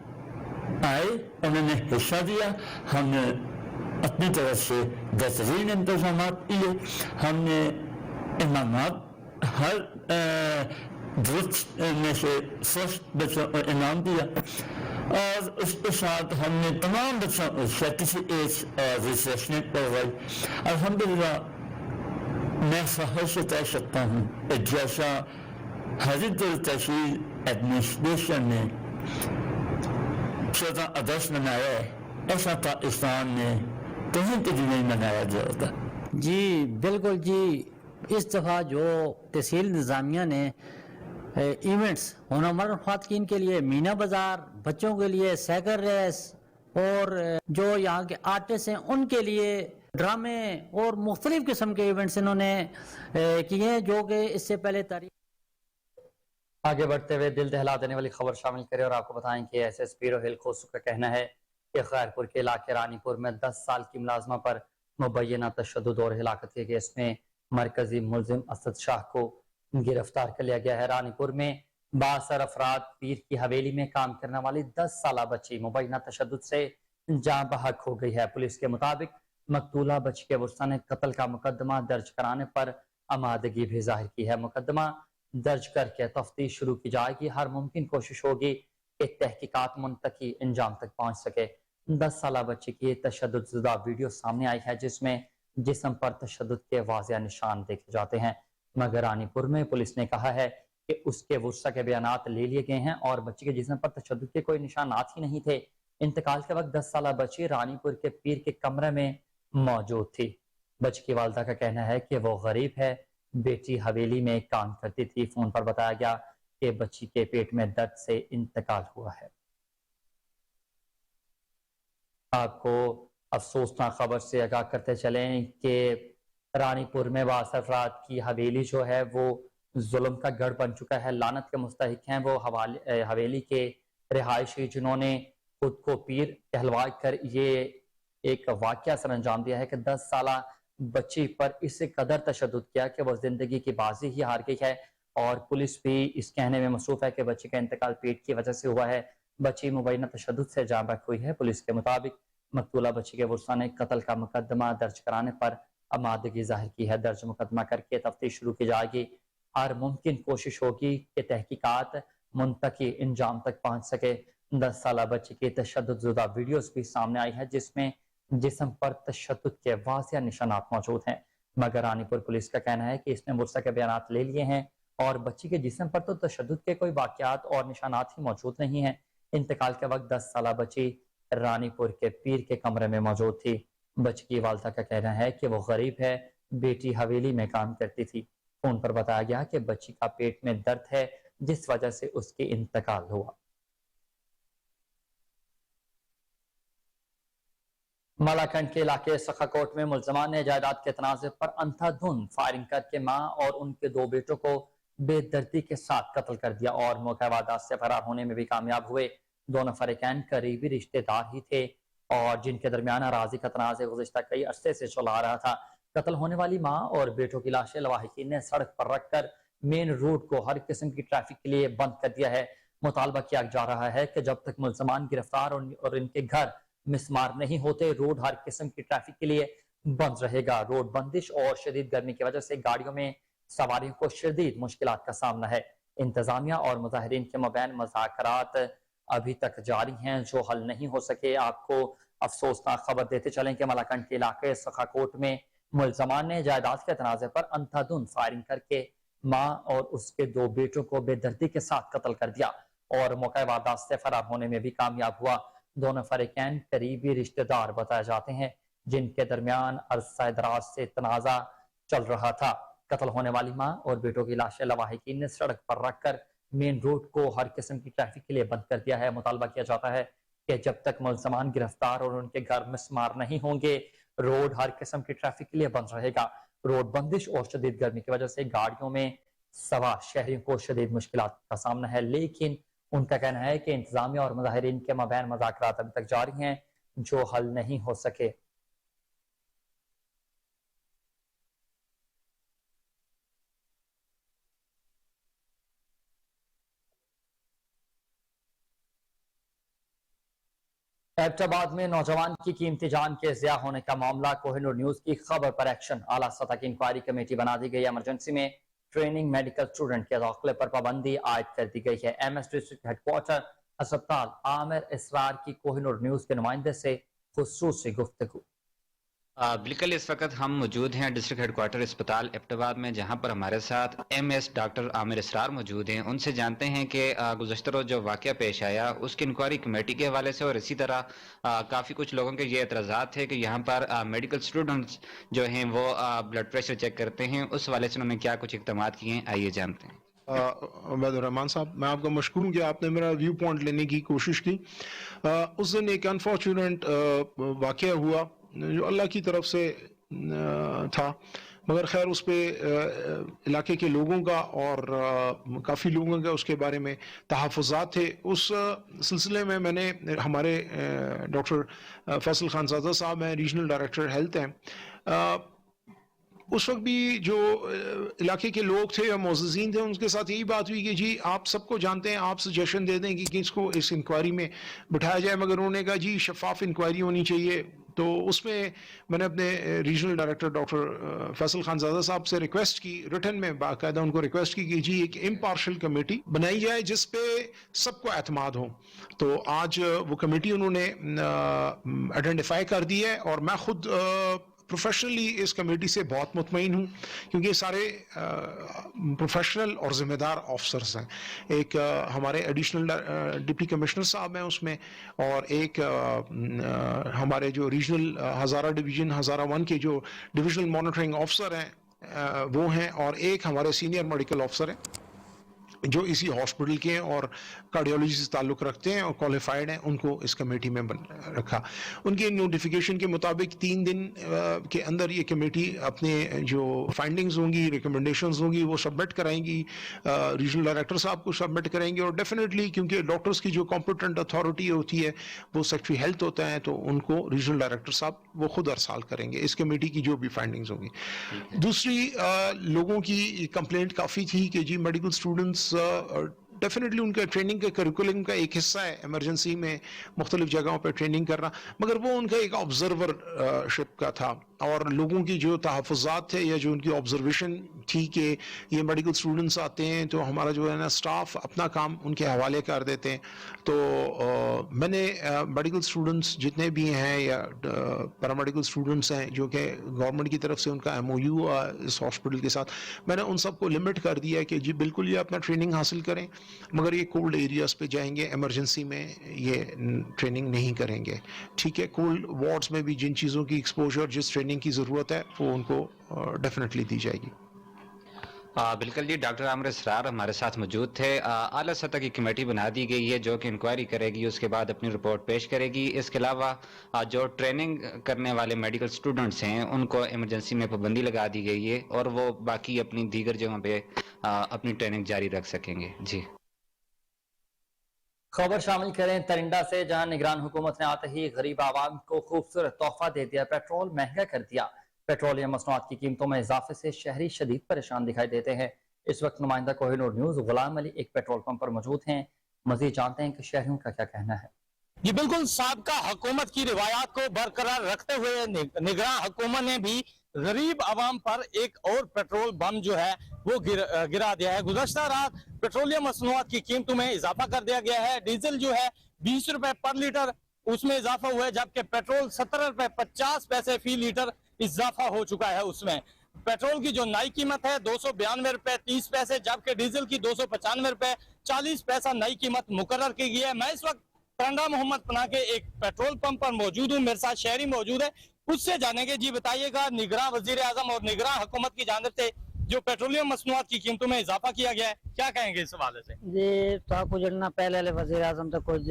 آئے، انہوں نے حصہ دیا. ہم نے اپنی طرف سے بہترین انتظامات کیے. ہم نے انعامات ہر گروپ میں سے فرسٹ بچوں کو انعام دیا اور اس کے ساتھ ہم نے تمام بچوں کو سرٹیفکیٹس اور ریفریشمنٹ کروائی. الحمدللہ میں فخر سے کہہ سکتا ہوں کہ جیسا حضرت تحصیل ایڈمنسٹریشن نے 14 اگست منایا ہے ایسا پاکستان نے کہیں کبھی نہیں منایا جاتا. جی بالکل جی. اس دفعہ جو تحصیل انتظامیہ نے ایونٹس ہنرمند خواتین کے لیے مینا بازار، بچوں کے لیے سائیکل ریس اور جو یہاں کے آرٹسٹ ہیں ان کے لیے ڈرامے اور مختلف قسم کے ایونٹس انہوں نے کیے ہیں، جو کہ اس سے پہلے تاریخ. آگے بڑھتے ہوئے دل دہلا دینے والی خبر شامل کریں اور آپ کو بتائیں کہ S S P Rohail Khoso کا کہنا ہے کہ خیرپور کے علاقے رانی پور میں 10 سال کی ملازمہ پر مبینہ تشدد اور ہلاکت کے کیس میں मरकजी मुलजिम असद शाह को गिरफ्तार कर लिया गया है। रानीपुर में बासर अफराद पीर की हवेली में काम करने वाली 10 साल बच्ची मुबैना तशद्दुद से जाँ बहक हो गई है। पुलिस के मुताबिक मकतूला बच्ची के वर्सा ने कत्ल का मुकदमा दर्ज कराने पर आमादगी भी जाहिर की है। मुकदमा दर्ज करके तफ्तीश शुरू की जाएगी। हर मुमकिन कोशिश होगी कि तहकीकात मुंतकी इंजाम तक पहुंच सके। 10 साल बच्ची की तशद्दुद वीडियो सामने आई है जिसमें जिस्म पर तशद्दुद के वाज़ेह निशान देखे जाते हैं, मगर रानीपुर में पुलिस ने कहा है कि उसके वर्सा के बयानात ले लिए गए हैं और बच्ची के जिस्म पर तशद्दुद के कोई निशानात ही नहीं थे। इंतकाल के वक्त 10 साल बच्ची रानीपुर के पीर के कमरे में मौजूद थी। बच्ची की वालदा का कहना है कि वो गरीब है, बेटी हवेली में काम करती थी। फोन पर बताया गया कि बच्ची के पेट में दर्द से इंतकाल हुआ है। आपको अफसोसनाक खबर से आगाह करते चलें कि रानीपुर में बास अफराद की हवेली जो है वो जुल्म का गढ़ बन चुका है। लानत के मुस्तहिक हैं वो हवेली के रिहायशी जिन्होंने खुद को पीर कहलवा कर ये एक वाकया सर अंजाम दिया है कि 10 साल बच्ची पर इस कदर तशद्दुद किया कि वो जिंदगी की बाजी ही हार गई है। और पुलिस भी इस कहने में मसरूफ है कि बच्ची का इंतकाल पेट की वजह से हुआ है। बच्ची मुबैना तशद्दुद से जाँ बहक हुई है। पुलिस के मुताबिक मकतूला बच्ची के वर्सा ने कत्ल का मुकदमा दर्ज कराने पर आमादगी जाहिर की है। दर्ज मुकदमा करके तफ्तीश शुरू की जाएगी। हर मुमकिन कोशिश होगी कि तहकीकात मुंतकी इंजाम तक पहुंच सके। 10 साल बच्ची की तशद्दुद वीडियोस भी सामने आई है जिसमें जिस्म पर तशद्दुद के वाज़ेह निशानात मौजूद हैं, मगर रानीपुर पुलिस का कहना है कि इसने मुर्सा के बयानात ले लिए हैं और बच्ची के जिस्म पर तो तशद्दुद के कोई वाकयात और निशानात ही मौजूद नहीं है। इंतकाल के वक्त 10 साल बच्ची रानीपुर के पीर के कमरे में मौजूद थी। बच्ची की वालदा का कहना है कि वो गरीब है, बेटी हवेली में काम करती थी। फोन पर बताया गया कि बच्ची का पेट में दर्द है जिस वजह से उसकी इंतकाल हुआ। मलाकंड के इलाके सखाकोट में मुल्जमान ने जायदाद के तनाज़े पर अंधाधुंध फायरिंग करके मां और उनके 2 बेटों को बेदर्दी के साथ कत्ल कर दिया और मौका वारदात से फरार होने में भी कामयाब हुए। 2 नफर करीबी रिश्तेदार ही थे और जिनके दरमियान अराजी का तनाज़े गुज़िश्ता कई अरसे से चला आ रहा था। कत्ल होने वाली मां और बेटों की लाशें लवाहिकीन ने सड़क पर रखकर मेन रोड को हर किस्म की ट्रैफिक के लिए बंद कर दिया है। मुतालबा किया जा रहा है कि जब तक मुल्जमान गिरफ्तार और इनके घर मिसमार नहीं होते, रोड हर किस्म की ट्रैफिक के लिए बंद रहेगा। रोड बंदिश और शदीद गर्मी की वजह से गाड़ियों में सवारियों को शदीद मुश्किलात का सामना है। इंतजामिया और मुजाहिरीन के मबैन मुज़ाकरात अभी तक जारी हैं जो हल नहीं हो सके। आपको अफसोसनाक खबर देते चलें कि मलाकंड के इलाके सखाकोट में मुल्जमान ने जायदाद के तनाज़े पर अंधाधुंध फायरिंग करके मां और उसके 2 बेटों को बेदर्दी के साथ कत्ल कर दिया और मौका वारदात से फरार होने में भी कामयाब हुआ। 2 नफर करीबी रिश्तेदार बताए जाते हैं जिनके दरमियान अरसा दराज से तनाजा चल रहा था। कत्ल होने वाली मां और बेटों की लाशें लवाहिकीन ने सड़क पर रखकर मेन रोड को हर किस्म की ट्रैफिक के लिए बंद कर दिया है। मुतालबा किया जाता है कि जब तक मुल्जमान गिरफ्तार और उनके घर मिसमार नहीं होंगे, रोड हर किस्म की ट्रैफिक के लिए बंद रहेगा। रोड बंदिश और शदीद गर्मी की वजह से गाड़ियों में सवार शहरियों को शदीद मुश्किलात का सामना है, लेकिन उनका कहना है कि इंतजामिया और मुजाहिरीन के मबैन मुज़ाकरात अभी तक जारी हैं जो हल नहीं हो सके। एबटाबाद में नौजवान की कीमती जान के ज़िया होने का मामला, कोहिनूर न्यूज की खबर पर एक्शन। आला सतह की इंक्वायरी कमेटी बना दी गई। इमरजेंसी में ट्रेनिंग मेडिकल स्टूडेंट के दाखिले पर पाबंदी आयद कर दी गई है। MS डिस्ट्रिक्ट हेडक्वार्टर अस्पताल आमिर इसरार की कोहिनूर न्यूज के नुमाइंदे से खुसूसी गुफ्तगू। बिल्कुल, इस वक्त हम मौजूद हैं डिस्ट्रिक्ट हेडक्वार्टर अस्पताल एबटाबाद में, जहां पर हमारे साथ MS डॉक्टर आमिर इसरार मौजूद हैं। उनसे जानते हैं कि गुज़श्ता रोज़ जो वाक़या पेश आया उसकी इंक्वायरी कमेटी के हवाले से और इसी तरह काफ़ी कुछ लोगों के ये एतराज़ात थे कि यहाँ पर मेडिकल स्टूडेंट्स जो हैं वो ब्लड प्रेशर चेक करते हैं, उस हवाले से उन्होंने क्या कुछ इक़दाम किए हैं, आइए जानते हैं। रहमान साहब, मैं आपका मशकूर हूँ कि आपने मेरा व्यू पॉइंट लेने की कोशिश की। उस दिन एक अनफॉर्चुनेट वाक़या हुआ जो अल्लाह की तरफ से था, मगर खैर उस पर इलाके के लोगों का और काफ़ी लोगों का उसके बारे में तहफ़्फ़ुज़ात थे। उस सिलसिले में मैंने हमारे डॉक्टर फैसल खानज़ादा साहब हैं, रीजनल डायरेक्टर हेल्थ हैं, उस वक्त भी जो इलाके के लोग थे या मुअज़्ज़िज़ीन थे उनके साथ यही बात हुई कि जी आप सबको जानते हैं, आप सजेशन दे दें कि किसको इस इंक्वायरी में बिठाया जाए, मगर उन्होंने कहा जी शफाफ इंक्वायरी होनी चाहिए। तो उसमें मैंने अपने regional director doctor Faisal Khanzada साहब से रिक्वेस्ट की, रिटन में बाकायदा उनको रिक्वेस्ट की कि जी एक इम्पार्शल कमेटी बनाई जाए जिस पे सबको एतमाद हो। तो आज वो कमेटी उन्होंने आइडेंटिफाई कर दी है और मैं खुद प्रोफेशनली इस कमेटी से बहुत मुतमईन हूँ, क्योंकि ये सारे प्रोफेशनल और ज़िम्मेदार ऑफिसर्स हैं। एक हमारे एडिशनल डिप्टी कमिश्नर साहब हैं उसमें, और एक हमारे जो रीजनल हज़ारा डिवीज़न हज़ारा 1 के जो डिविजनल मॉनिटरिंग ऑफिसर हैं वो हैं, और एक हमारे सीनियर मेडिकल ऑफिसर हैं जो इसी हॉस्पिटल के हैं और कार्डियोलॉजी से ताल्लुक़ रखते हैं और क्वालिफाइड हैं, उनको इस कमेटी में रखा। उनके नोटिफिकेशन के मुताबिक 3 दिन के अंदर ये कमेटी अपने जो फाइंडिंग्स होंगी, रिकमेंडेशंस होंगी, वो सबमिट कराएंगी, रीजनल डायरेक्टर साहब को सबमिट करेंगे। और डेफिनेटली क्योंकि डॉक्टर्स की जो कॉम्पिटेंट अथॉरिटी होती है वो सेक्रेटरी हेल्थ होता है, तो उनको रीजनल डायरेक्टर साहब वो खुद अरसाल करेंगे इस कमेटी की जो भी फाइंडिंग्स होंगी। दूसरी लोगों की कंप्लेंट काफ़ी थी कि जी मेडिकल स्टूडेंट्स डेफिनेटली उनका ट्रेनिंग के करिकुलम का एक हिस्सा है इमरजेंसी में मुख्तलिफ जगहों पर ट्रेनिंग करना, मगर वो उनका एक ऑब्जर्वरशिप का था, और लोगों की जो तहफ़्फ़ुज़ात थे या जो उनकी ऑब्जर्वेशन थी कि ये मेडिकल स्टूडेंट्स आते हैं तो हमारा जो है ना स्टाफ अपना काम उनके हवाले कर देते हैं। तो मैंने मेडिकल स्टूडेंट्स जितने भी हैं या पैरामेडिकल स्टूडेंट्स हैं जो कि गवर्नमेंट की तरफ से उनका MOU इस हॉस्पिटल के साथ, मैंने उन सबको लिमिट कर दिया कि जी बिल्कुल ये अपना ट्रेनिंग हासिल करें, मगर ये कोल्ड एरियाज़ पे जाएंगे, इमरजेंसी में ये ट्रेनिंग नहीं करेंगे। ठीक है, कोल्ड वार्ड्स में भी जिन चीज़ों की एक्सपोजर जिस ट्रेनिंग की ज़रूरत है वो उनको डेफिनेटली दी जाएगी। बिल्कुल जी, डॉक्टर आमिर इसरार हमारे साथ मौजूद थे। आला सतह की कमेटी बना दी गई है जो कि इंक्वायरी करेगी, उसके बाद अपनी रिपोर्ट पेश करेगी। इसके अलावा जो ट्रेनिंग करने वाले मेडिकल स्टूडेंट्स हैं उनको इमरजेंसी में पाबंदी लगा दी गई है और वो बाकी अपनी दीगर जगहों पे अपनी ट्रेनिंग जारी रख सकेंगे। जी, खबर शामिल करें तरिंडा से, जहां निगरान हुकूमत ने आते ही गरीब आवाम को खूबसूरत तोहफा दे दिया, पेट्रोल महंगा कर दिया। पेट्रोलियम मसनूआत की कीमतों में इजाफे से शहरी शदीद परेशान दिखाई देते हैं। इस वक्त नुमाइंदा कोहिनूर न्यूज़ गुलाम अली एक पेट्रोल पंप पर मौजूद हैं। मजीद जानते हैं कि शहरियों का क्या कहना है। ये बिल्कुल साबका हुकूमत की रिवायात को बरकरार रखते हुए निगरान हुकूमत ने भी गरीब आवाम पर एक और पेट्रोल बम जो है वो गिरा दिया है। गुज़श्ता रात पेट्रोलियम मसनूआत की कीमतों में इजाफा कर दिया गया है। डीजल जो है 20 रुपए पर लीटर उसमें इजाफा हुआ है, जबकि पेट्रोल 17 रुपए 50 पैसे फी लीटर इजाफा हो चुका है। उसमें पेट्रोल की जो नई कीमत है 292 रुपए 30 पैसे, जबकि डीजल की 295 रुपए 40 पैसा नई कीमत मुकर्रर की गई है। मैं इस वक्त टंडा मोहम्मद पनाह के एक पेट्रोल पंप पर मौजूद हूँ, मेरे साथ शहरी मौजूद है, उससे जानेंगे। जी बताइएगा, निगरान वजीर आजम और निगरान हुकूमत की जानिब से जो पेट्रोलियम मसनूआत की कीमतों में इजाफा किया गया है, क्या कहेंगे इस हवाले से? जी ताको जड़ना पहले वजीर आजम तो कुछ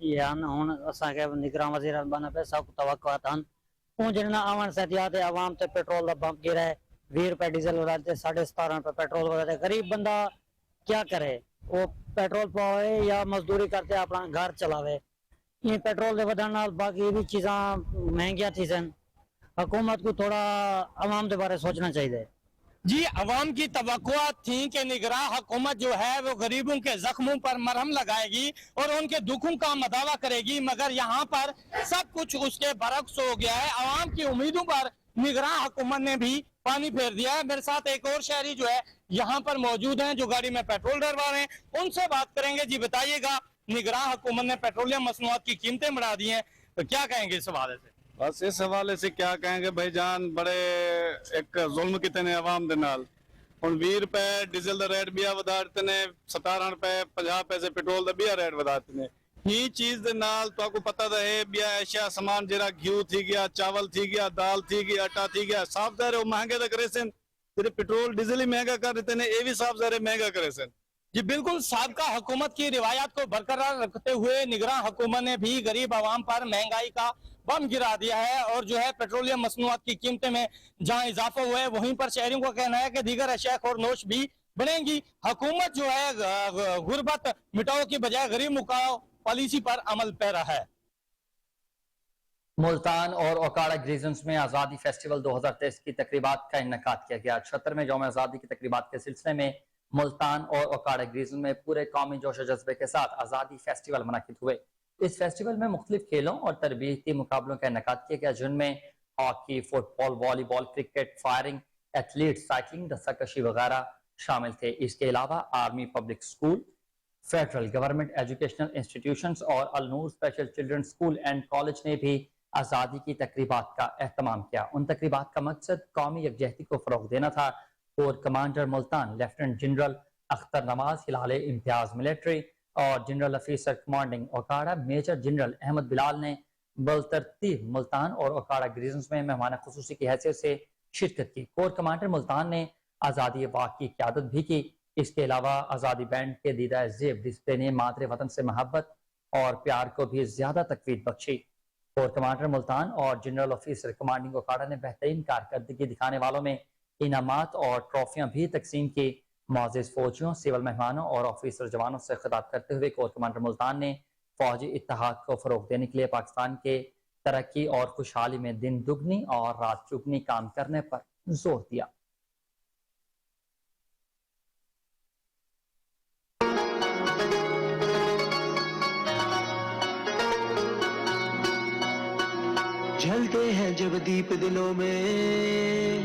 यान हुन असा के निगरान वजीर आजम बना पे सब तवक्कुआत हन उन जड़ना आवन सहतियात आवाम ते पेट्रोल दा बम गिरा है। 20 रुपए डीजल बढ़ाते 17.5 रुपए पेट्रोल बढ़ाते। गरीब बंदा क्या करे, वो पेट्रोल पावे या मजदूरी करते अपना घर चलावे। ये पेट्रोल दे वधण नाल बाकी भी चीज़ां महंगियां थी सन। हुकूमत को थोड़ा आवाम के बारे सोचना चाहिए। जी, अवाम की तवक्कुआत थी कि निगरान हुकूमत जो है वो गरीबों के जख्मों पर मरहम लगाएगी और उनके दुखों का मदावा करेगी, मगर यहाँ पर सब कुछ उसके बरक्स हो गया है। अवाम की उम्मीदों पर निगरान हुकूमत ने भी पानी फेर दिया है। मेरे साथ एक और शहरी जो है यहाँ पर मौजूद हैं जो गाड़ी में पेट्रोल डलवा रहे हैं, उनसे बात करेंगे। जी बताइएगा, निगरान हुकूमत ने पेट्रोलियम मसनूआत की कीमतें बढ़ा दी हैं, तो क्या कहेंगे इस हवाले से? बस इस हवाले से क्या कहेंगे भाईजान, बड़े एक जुल्म किते ने आवाम दे नाल। हुण 20 रुपए डीजल दा रेट बिया वधा दिते ने, 17 रुपए 50 पैसे पेट्रोल दा बिया रेट वधा दिते ने। ही चीज दे नाल तुहानू पता दा है बिया एशिया सामान जेड़ा घी थी गया, चावल थी गया, दाल थी गई, आटा थी गया, साफ ज़ाहिर महंगे तो करे सन। जेड़े पेट्रोल डीजल ही महंगा कर देते ने, ये भी साफ ज़ाहिर महंगा करे सन। जी बिल्कुल, साबका हुकूमत की रिवायात को बरकरार रखते हुए निगरान हुकूमत ने भी गरीब आवाम पर महंगाई का बम गिरा दिया है और जो है पेट्रोलियम मसनूआत की कीमतें में जहां इजाफा हुआ है वहीं पर शहरियों का कहना है कि दीगर अशिया और नोश भी बढ़ेंगी। हुकूमत जो है गुर्बत मिटाओ की बजाय गरीब मुकाओ पॉलिसी पर अमल पैरा है। ملتان اور اوکاڑا گریزنز میں آزادی فیسٹیول 2023 کی تقریبات کا انعقاد کیا گیا۔ 76ویں یوم آزادی کی تقریبات کے سلسلے میں ملتان اور اوکاڑا گریزن میں پورے قومی جوش و جذبے کے ساتھ آزادی فیسٹیول منعقد ہوئے۔ اس فیسٹیول میں مختلف کھیلوں اور تربیتی مقابلوں کا انعقاد کیا گیا، جن میں ہاکی، فٹ بال، والی بال، کرکٹ، فائرنگ، ایتھلیٹ، سائیکلنگ، رسہ کشی وغیرہ شامل تھے۔ اس کے علاوہ army public school, federal government educational institutions اور النور special children school and college نے بھی آزادی کی تقریبات کا اہتمام کیا۔ ان تقریبات کا مقصد قومی یکجہتی کو فروغ دینا تھا اور commander Multan lieutenant general Akhtar Nawaz Hilal Imtiaz military اور general officer commanding Okara major general Ahmed Bilal نے بالترتیب ملتان اور اوکاڑا گریزنز میں مہمان خصوصی کی حیثیت سے شرکت کی۔ کور کمانڈر ملتان نے آزادی واق کی قیادت بھی کی۔ اس کے علاوہ آزادی بینڈ کے دیدہ زیب ڈسپلے نے مادر وطن سے محبت اور پیار کو بھی زیادہ تقویت بخشی۔ کور کمانڈر ملتان اور جنرل آفیسر کمانڈنگ اوکاڑا نے بہترین کارکردگی دکھانے والوں میں انعامات اور ٹرافیاں بھی تقسیم کی۔ معزز فوجیوں، سول مہمانوں اور آفیسر جوانوں سے خطاب کرتے ہوئے کور کمانڈر ملتان نے فوجی اتحاد کو فروغ دینے کے لیے پاکستان کے ترقی اور خوشحالی میں دن دگنی اور رات چگنی کام کرنے پر زور دیا۔ جلتے ہیں جب دیپ دلوں میں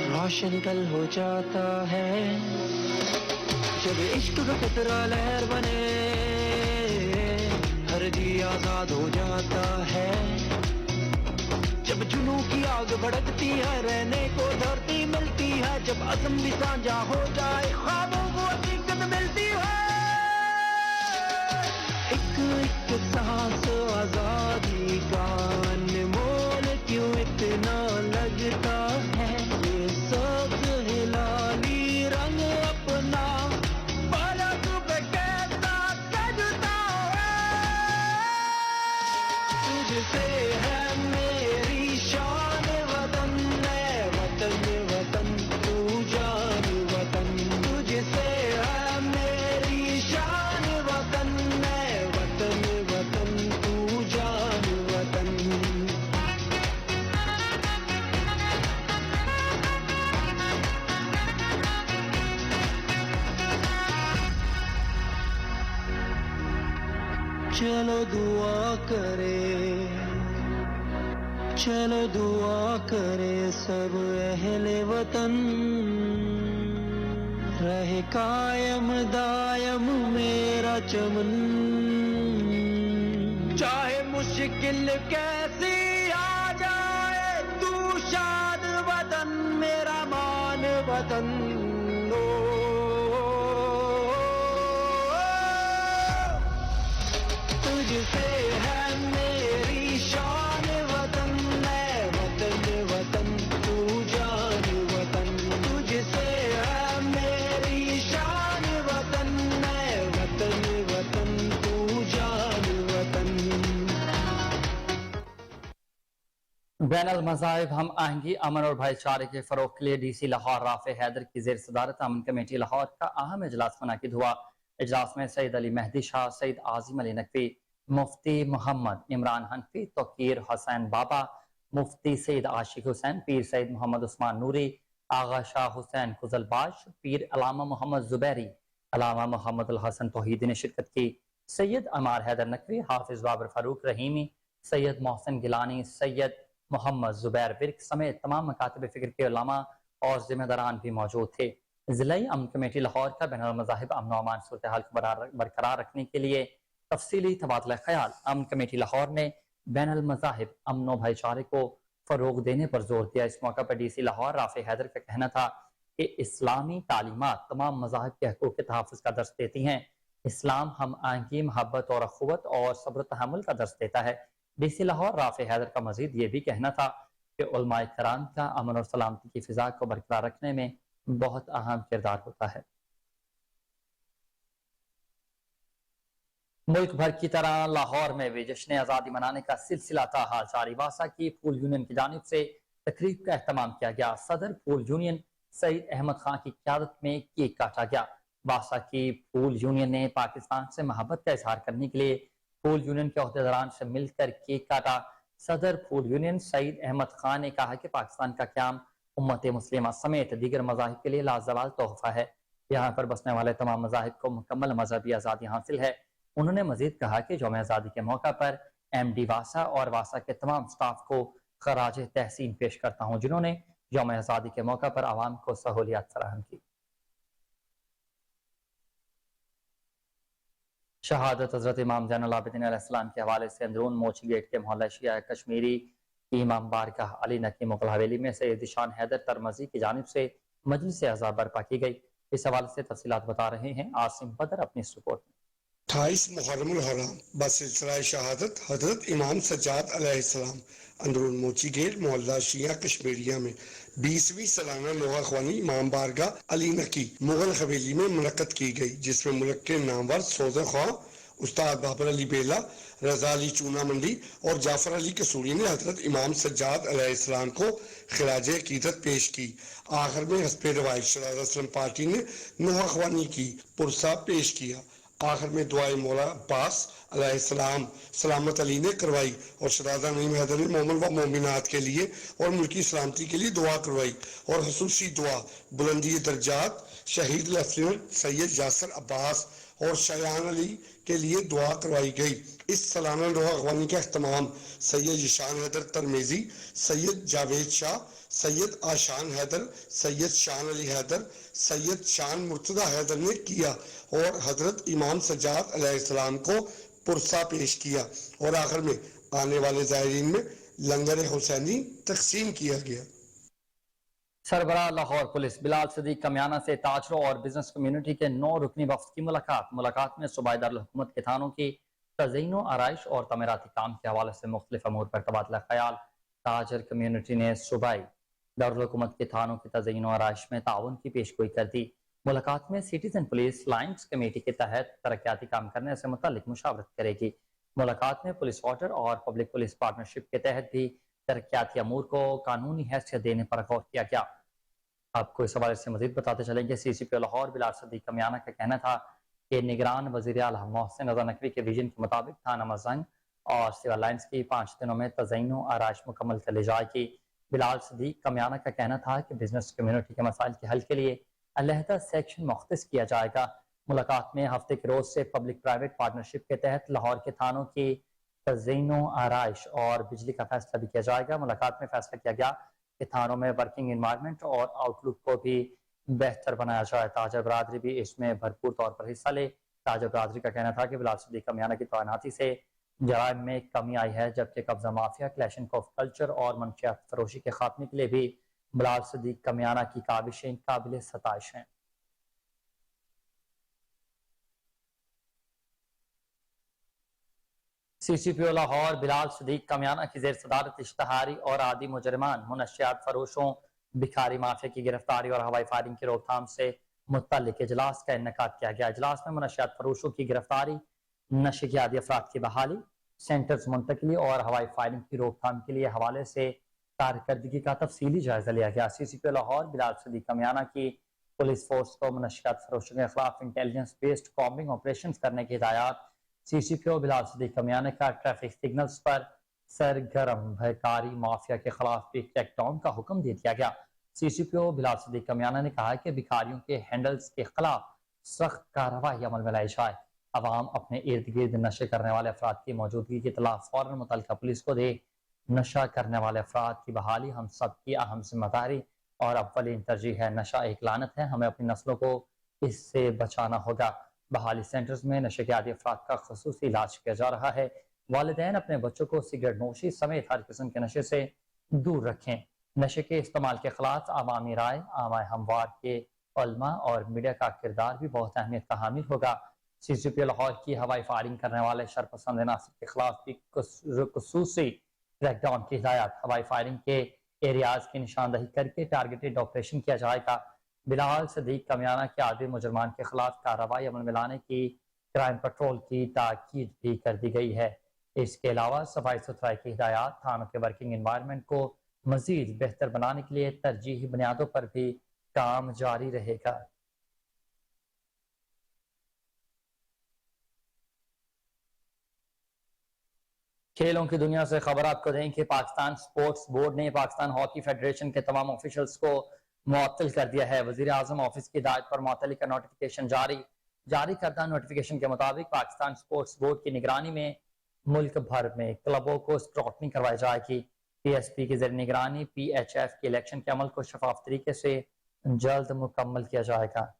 روشن کل ہو جاتا ہے، جب عشق کا قطرہ لہر بنے ہر جی آزاد ہو جاتا ہے، جب جنوں کی آگ بھڑکتی ہے رہنے کو دھرتی ملتی ہے، جب عزم بھی سانجا ہو جائے خوابوں کو حقیقت ملتی ہے، ایک ایک سانس آزادی کا انمول کیوں اتنا لگتا ہے، یہ سبز ہلالی رنگ اپنا پلک پہ کیسا کجتا ہے، تجھ سے ہے میری شان وطن ہے وطن وطن تو جان وطن، تجھ سے ہے میری شان وطن ہے وطن وطن تو جان وطن۔ چلو دعا کرے، چلو دعا کرے سب اہل وطن، رہے قائم دائم میرا چمن، چاہے مشکل کیسی آ جائے تو شاد وطن میرا مان وطن، تجھ سے ہے میری شان وطن ہے وطن وطن تو جان وطن، تجھ سے ہے میری شان وطن ہے وطن وطن تو جان وطن۔ بین المذاہب ہم آہنگی، امن اور بھائی چارے کے فروغ کے لیے ڈی سی لاہور رافع حیدر کی زیر صدارت امن کمیٹی لاہور کا اہم اجلاس منعقد ہوا۔ اجلاس میں سید علی مہدی شاہ، سید عاظم علی نقوی، مفتی محمد عمران حنفی، توقیر حسین بابا، مفتی سید عاشق حسین، پیر سید محمد عثمان نوری، آغا شاہ حسین قزلباش، پیر علامہ محمد زبیری، علامہ محمد الحسن توحیدی نے شرکت کی۔ سید عمار حیدر نقوی، حافظ بابر فاروق رحیمی، سید محسن گیلانی، سید محمد زبیر برک سمیت تمام مکاتب فکر کے علماء اور ذمہ داران بھی موجود تھے۔ ضلعی امن کمیٹی لاہور کا بین المذاہب امن و امان صورتحال کو برقرار رکھنے کے لیے تفصیلی تبادلہ خیال۔ امن کمیٹی لاہور نے بین المذاہب امن و بھائی چارے کو فروغ دینے پر زور دیا۔ اس موقع پر ڈی سی لاہور رافع حیدر کا کہنا تھا کہ اسلامی تعلیمات تمام مذاہب کے حقوق کے تحفظ کا درس دیتی ہیں۔ اسلام ہم آہنگی، محبت اور اخوت اور صبر و تحمل کا درس دیتا ہے۔ ڈی سی لاہور رافع حیدر کا مزید یہ بھی کہنا تھا کہ علماء کرام کا امن اور سلامتی کی فضا کو برقرار رکھنے میں بہت اہم کردار ہوتا ہے۔ ملک بھر کی طرح لاہور میں بھی جشن آزادی منانے کا سلسلہ تاحال جاری۔ واسا کی پھول یونین کی جانب سے تقریب کا اہتمام کیا گیا۔ صدر پھول یونین سعید احمد خان کی قیادت میں کیک کاٹا گیا۔ واسا کی پھول یونین نے پاکستان سے محبت کا اظہار کرنے کے لیے پھول یونین کے عہدیداران سے مل کر کیک کاٹا۔ सदर फूड यूनियन सईद अहमद खान ने कहा कि पाकिस्तान का क़याम उम्मत मुस्लिमा समेत दीगर मज़ाहिब के लिए लाजवाल तोहफा है। यहाँ पर बसने वाले तमाम मज़ाहिब को मुकम्मल मजहबी आज़ादी हासिल है। उन्होंने मजीद कहा कि यौम आज़ादी के मौका पर MD वासा और वासा के तमाम स्टाफ को खराज तहसीन पेश करता हूँ, जिन्होंने यौम आज़ादी के मौका पर आवाम को सहूलियात फराहम की। शहादत हजरत इमाम ज़ैनुल आबिदीन अलैहिस्सलाम के हवाले से अंदरून मोची गेट के मोहल्ला शिया कश्मीरी की इमाम बारगाह अली नकी मुगल हवेली में सैयद शान हैदर तरमजी की जानिब से मजलिस अज़ा बर्पा की गई। इस हवाले से तफसीलात बता रहे हैं आसिम बदर अपनी इस रिपोर्ट में। 28 मुहर्रमुल हराम बसिलसिला शहादत हजरत इमाम सज्जाद अलैहिस्सलाम अंदरून मोची गेट मोहल्ला शिया कश्मीरिया में 20वीं सालाना लोहा ख्वानी इमाम बारगाह अली नकी मुगल हवेली में मुनक्कद की गई, जिसमें मुल्क के नामवर सौदे ख्वाह उस्ताद बाबर अली बेला, रजा अली चूना मंडी और जाफर अली कसूरी ने हजरत इमाम सज्जाद अलैहिस्सलाम को खिराज अकीदत पेश की। आखिर में हस्बे रवायत शरारत पार्टी ने लोहा ख्वानी की पुरसा पेश किया। आखिर में दुआए मौला अब्बास अलैहिस्सलाम सलामत अली ने करवाई और शहजादा नईम हैदर ने मोमिन व मोमिनात के लिए और मुल्की सलामती के लिए दुआ करवाई और खसूसी दुआ बुलंदी दर्जात शहीद लेफ्टिनेंट सैयद यासर अब्बास और शयान अली के लिए दुआ करवाई गई। इस सालाना लोहा ख्वानी का अख्तमाम सैयद शान हैदर तरमेजी, सैयद जावेद शाह, सैयद आशान हैदर, सैयद शान अली हैदर, सैयद शान मुर्तदा हैदर ने किया और हजरत इमाम सज्जाद अलैहिस्सलाम को पुरसा पेश किया और आखिर में आने वाले ज़ायरीन में लंगर हुसैनी तकसीम किया गया। सरबराह लाहौर पुलिस बिलाल सदीक कमियाना से ताजरों और बिजनेस कम्युनिटी के 9 रुकनी वफ्द की मुलाकात में सूबाई दारुल हुकूमत के थानों की तज़यीन आराइश और तमीराती काम के हवाले से मुख्तलिफ अमूर पर तबादला ख्याल। ताजर कम्युनिटी ने सूबाई दारुल हुकूमत के थानों की तज़यीन आराइश में ताउन की पेशगोई कर दी। मुलाकात में सिटीजन पुलिस लाइन्स कमेटी के तहत तरक्याती काम करने से मुतालिक मुशावरत करेगी। मुलाकात में पुलिस वाटर और पब्लिक पुलिस पार्टनरशिप के तहत भी तरक्याती अमूर को कानूनी हैसियत देने पर गौर किया गया। आपको इस हवाले से मजीद बताते चलेंगे, CCPO लाहौर बिलाल सदीक कमियाना का कहना था कि निगरान वज़ीर आला मोहसिन रज़ा नकवी के विजन के मुताबिक थाना मजंग और सिविल लाइन्स की 5 दिनों में तज़यीन आराइश मुकम्मल कर ली जाएगी। बिलाल सदीक कमियाना का कहना था कि बिजनेस कम्युनिटी के मसाइल के हल के लिए अलहदा सेक्शन मुख्तस किया जाएगा। मुलाकात में हफ्ते के रोज से पब्लिक प्राइवेट पार्टनरशिप के तहत लाहौर के थानों की तज़यीन आराइश और बिजली का फैसला भी किया जाएगा। मुलाकात में फैसला किया गया कि थानों में वर्किंग एनवायरनमेंट और आउटलुक को भी बेहतर बनाया जाए। ताजर बरादरी भी इसमें भरपूर तौर पर हिस्सा ले। ताजर बरादरी का कहना था कि बिलाल सदीक कमियाना की तैनाती से जराइम में कमी आई है, जबकि कब्जा माफिया, क्लैशिंग ऑफ कल्चर और मनशियात फरोशी के खात्मे के लिए भी बिलाल सदीक कमियाना की काबिशें काबिल सताइश हैं। CCPO लाहौर बिलाल सदीक कमियाना की जेर सदारत इश्तहारी और आदि मुजरिमान, मुनशियात फरोशों, भिखारी माफिया की गिरफ्तारी और हवाई फायरिंग की रोकथाम से मुत्तल्लिक इजलास का इन्नेकाद किया गया। इजलास में मुनशियात फरोशों की गिरफ्तारी, नशे की आदि अफराद की बहाली, सेंटर्स मुंतकली और हवाई फायरिंग की रोकथाम के लिए हवाले से कारकर्दगी का तफसीली जायजा लिया गया। CCPO लाहौर बिलाल सदीक कमियाना की पुलिस फोर्स को मुनशियात फरोशों के खिलाफ इंटेलिजेंस बेस्ड कॉम्बिंग ऑपरेशन करने की हिदायत। CCPO बिलाल सदीक कमियाना का ट्रैफिक सिग्नल्स पर सरगर्म भयकारी माफिया के खिलाफ भी क्रैकडाउन का हुक्म दे दिया गया। CCPO बिलाल सदीक कमियाना ने कहा कि भिखारियों के हैंडल्स के खिलाफ सख्त कार्रवाई अमल में लाई जाए। अवाम अपने इर्द गिर्द नशे करने वाले अफराद की मौजूदगी की इतला फौरन मुतल्लिका पुलिस को दे। नशा करने वाले अफराद की बहाली हम सब की अहम जिम्मेदारी और अव्वलीन तरजीह है। नशा एक लानत है, हमें अपनी नस्लों को इससे बचाना होगा। बहाली सेंटर्स में नशे के आदि अफराद का खुसूसी इलाज किया जा रहा है। वालिदैन अपने बच्चों को सिगरेट नोशी समेत हर किस्म के नशे से दूर रखें। नशे के इस्तेमाल के खिलाफ आवामी राय, आमाए हमवार के उलमा और मीडिया का किरदार भी बहुत अहमियत का हामिल होगा। CCPO लाहौर की हवाई फायरिंग करने वाले शरपसंद नासिर के खिलाफ भी खुसूसी क्रैकडाउन की हिदायत। हवाई फायरिंग के एरियाज की निशानदही करके टारगेटेड ऑपरेशन किया जाएगा। बिलाल सदीक कमियाना के आदि मुजरमान के खिलाफ कार्रवाई अमल में लाने की क्राइम पेट्रोल की ताकीद भी कर दी गई है। इसके अलावा सफाई सुथराई की हिदायत, थानों के वर्किंग एनवायरनमेंट को मजीद बेहतर बनाने के लिए तरजीही बुनियादों पर भी काम जारी रहेगा। खेलों की दुनिया से खबर आपको दें कि पाकिस्तान स्पोर्ट्स बोर्ड ने पाकिस्तान हॉकी फेडरेशन के तमाम ऑफिशियल्स को मुअत्तल कर दिया है। वजीर आजम ऑफिस की हिदायत पर मुअत्तली का नोटिफिकेशन जारी करदा नोटिफिकेशन के मुताबिक पाकिस्तान स्पोर्ट्स बोर्ड की निगरानी में मुल्क भर में क्लबों को स्क्रॉटनी करवाई जाएगी। PSP की ज़रिए निगरानी PHF के इलेक्शन के अमल को शफाफ तरीके से जल्द मुकम्मल किया जाएगा।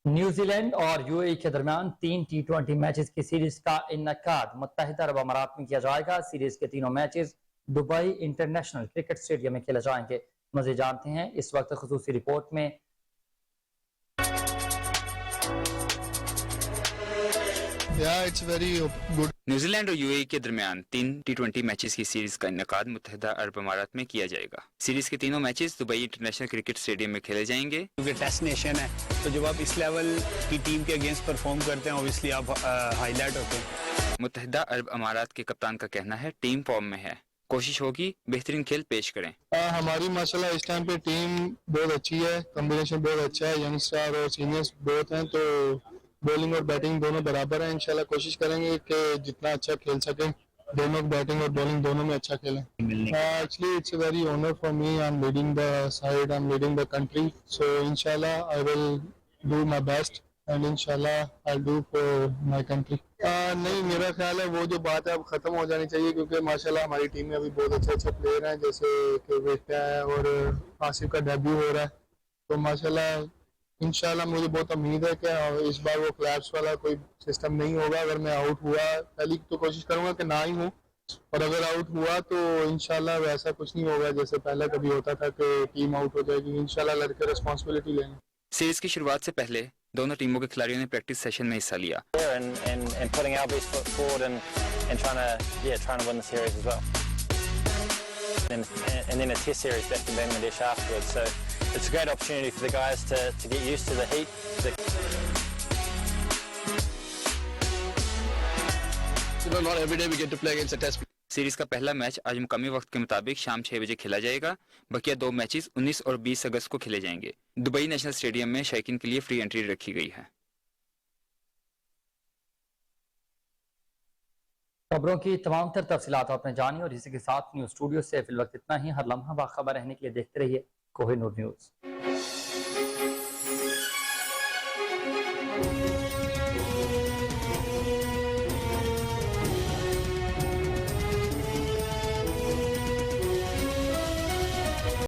न्यूजीलैंड और UAE के दरमियान 3 T20 मैचेस की सीरीज का इनकाद मुत्तहिदा अरब अमारात में किया जाएगा। सीरीज के तीनों matches Dubai international cricket stadium में खेले जाएंगे। मज़ीद जानते हैं इस वक्त खुसूसी रिपोर्ट में। न्यूजीलैंड और UAE के दरमियान 3 T20 मैचेस की सीरीज का इनकाद मुत्तहिदा अरब अमारात में किया जाएगा। सीरीज के तीनों matches Dubai international cricket stadium में खेले जाएंगे। क्योंकि टेस्ट नेशन है तो जब आप इस लेवल की टीम के अगेंस्ट परफॉर्म करते हैं ऑब्वियसली आप हाईलाइट होते हैं। मुत्तहिदा अरब अमारात के कप्तान का कहना है टीम फॉर्म में है, कोशिश होगी बेहतरीन खेल पेश करें। हमारी माशाल्लाह इस टाइम पे टीम बहुत अच्छी है, कॉम्बिनेशन बहुत अच्छा है, यंगस्टर और सीनियर्स बहुत हैं, तो बॉलिंग और बैटिंग दोनों बराबर हैं। इंशाल्लाह कोशिश करेंगे कि जितना अच्छा खेल सकें, दोनों बैटिंग और बॉलिंग दोनों में अच्छा खेलें। Actually it's a very honour for me, I am leading the side, I am leading the country, so इंशाल्लाह I will do my best and इंशाल्लाह I will do for my country. नहीं, मेरा ख्याल है वो जो बात है अब खत्म हो जानी चाहिए, क्योंकि माशाल्लाह हमारी टीम में अभी बहुत अच्छे अच्छे प्लेयर हैं, जैसे कि वेटा है और आसिफ का डेब्यू हो रहा है, तो माशाल्लाह इंशाल्लाह मुझे बहुत उम्मीद है कि इस बार वो क्लैप्स वाला कोई सिस्टम नहीं होगा। अगर मैं आउट हुआ, पहली तो कोशिश करूंगा कि ना ही हूँ, और अगर आउट हुआ तो इंशाल्लाह वैसा कुछ नहीं होगा जैसे पहले कभी होता था कि टीम आउट हो जाएगी। इंशाल्लाह लड़के रिस्पॉन्सिबिलिटी लेंगे। सीरीज की शुरुआत से पहले दोनों टीमों के खिलाड़ियों ने प्रैक्टिस सेशन में हिस्सा लिया। It's a great opportunity for the guys to get used to the heat. Not every day we get to play against a test. Series का पहला मैच आज मुकामी वक्त के मुताबिक शाम 6 बजे खेला जाएगा। बकिया 2 मैचेस 19 और 20 अगस्त को खेले जाएंगे। दुबई नेशनल स्टेडियम में शायकीन के लिए फ्री एंट्री रखी गई है। खबरों की तमाम तर तफसीलात आपने जानी और इसी के साथ न्यूज़ स्टूडियो से फिल वक्त इतना ही। हर लम्हा बाखबर रहने के लिए देखते रहिए कोहिनूर न्यूज़।